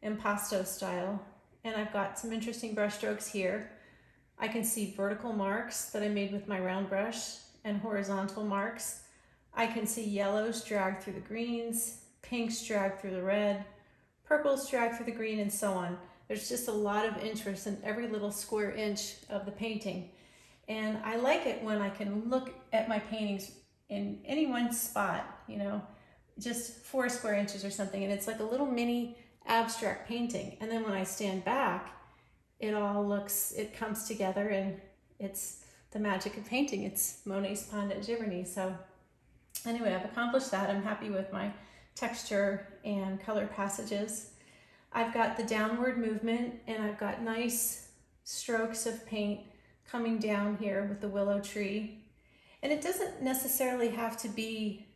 impasto style, and I've got some interesting brush strokes here. I can see vertical marks that I made with my round brush and horizontal marks. I can see yellows drag through the greens, pinks drag through the red, purples drag through the green, and so on. There's just a lot of interest in every little square inch of the painting. And I like it when I can look at my paintings in any one spot, you know, just 4 square inches or something, and it's like a little mini abstract painting. And then when I stand back, it comes together, and it's the magic of painting. It's Monet's Pond at Giverny. So anyway, I've accomplished that. I'm happy with my texture and color passages. I've got the downward movement, and I've got nice strokes of paint coming down here with the willow tree. And it doesn't necessarily have to be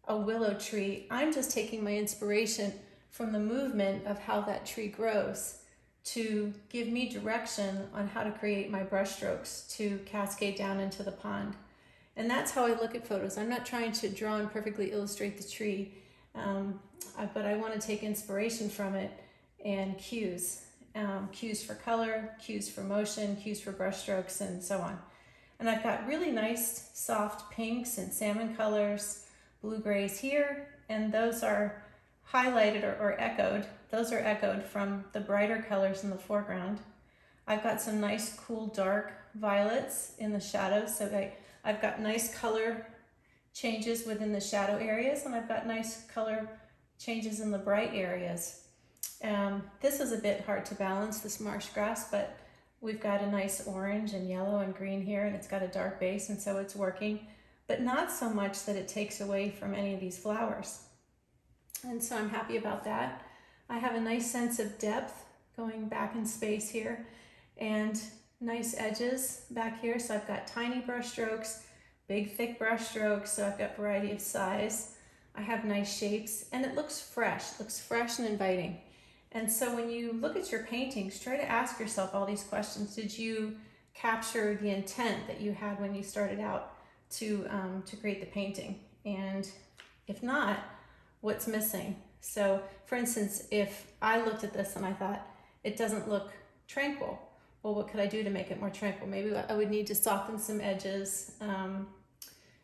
a willow tree. I'm just taking my inspiration from the movement of how that tree grows to give me direction on how to create my brush strokes to cascade down into the pond. And that's how I look at photos. I'm not trying to draw and perfectly illustrate the tree, but I want to take inspiration from it and cues. Cues for color, cues for motion, cues for brush strokes, and so on. And I've got really nice soft pinks and salmon colors, blue grays here, and those are highlighted or echoed. Those are echoed from the brighter colors in the foreground. I've got some nice cool dark violets in the shadows, so I've got nice color changes within the shadow areas, and I've got nice color changes in the bright areas. This is a bit hard to balance, this marsh grass, but we've got a nice orange and yellow and green here, and it's got a dark base, and so it's working. but not so much that it takes away from any of these flowers. And so I'm happy about that. I have a nice sense of depth going back in space here, and nice edges back here. So I've got tiny brush strokes, big thick brush strokes, so I've got variety of size. I have nice shapes, and it looks fresh and inviting. And so when you look at your paintings, try to ask yourself all these questions. Did you capture the intent that you had when you started out to create the painting? And if not, what's missing? So for instance, if I looked at this and I thought, it doesn't look tranquil, well, what could I do to make it more tranquil? Maybe I would need to soften some edges,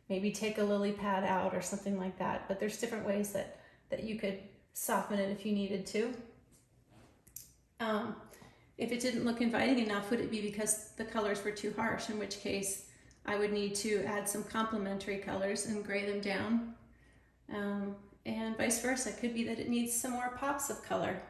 maybe take a lily pad out or something like that. But there's different ways that you could soften it if you needed to. If it didn't look inviting enough, would it be because the colors were too harsh? In which case, I would need to add some complementary colors and gray them down. And vice versa. It could be that it needs some more pops of color.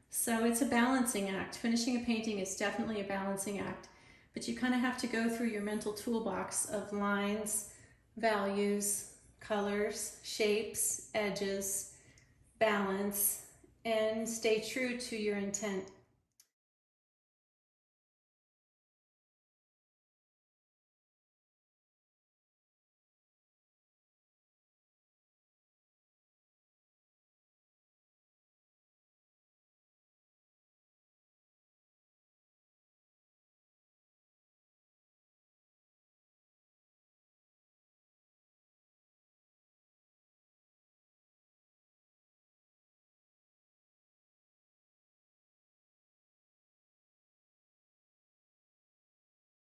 So it's a balancing act. Finishing a painting is definitely a balancing act, but you kind of have to go through your mental toolbox of lines, values, colors, shapes, edges, balance, and stay true to your intent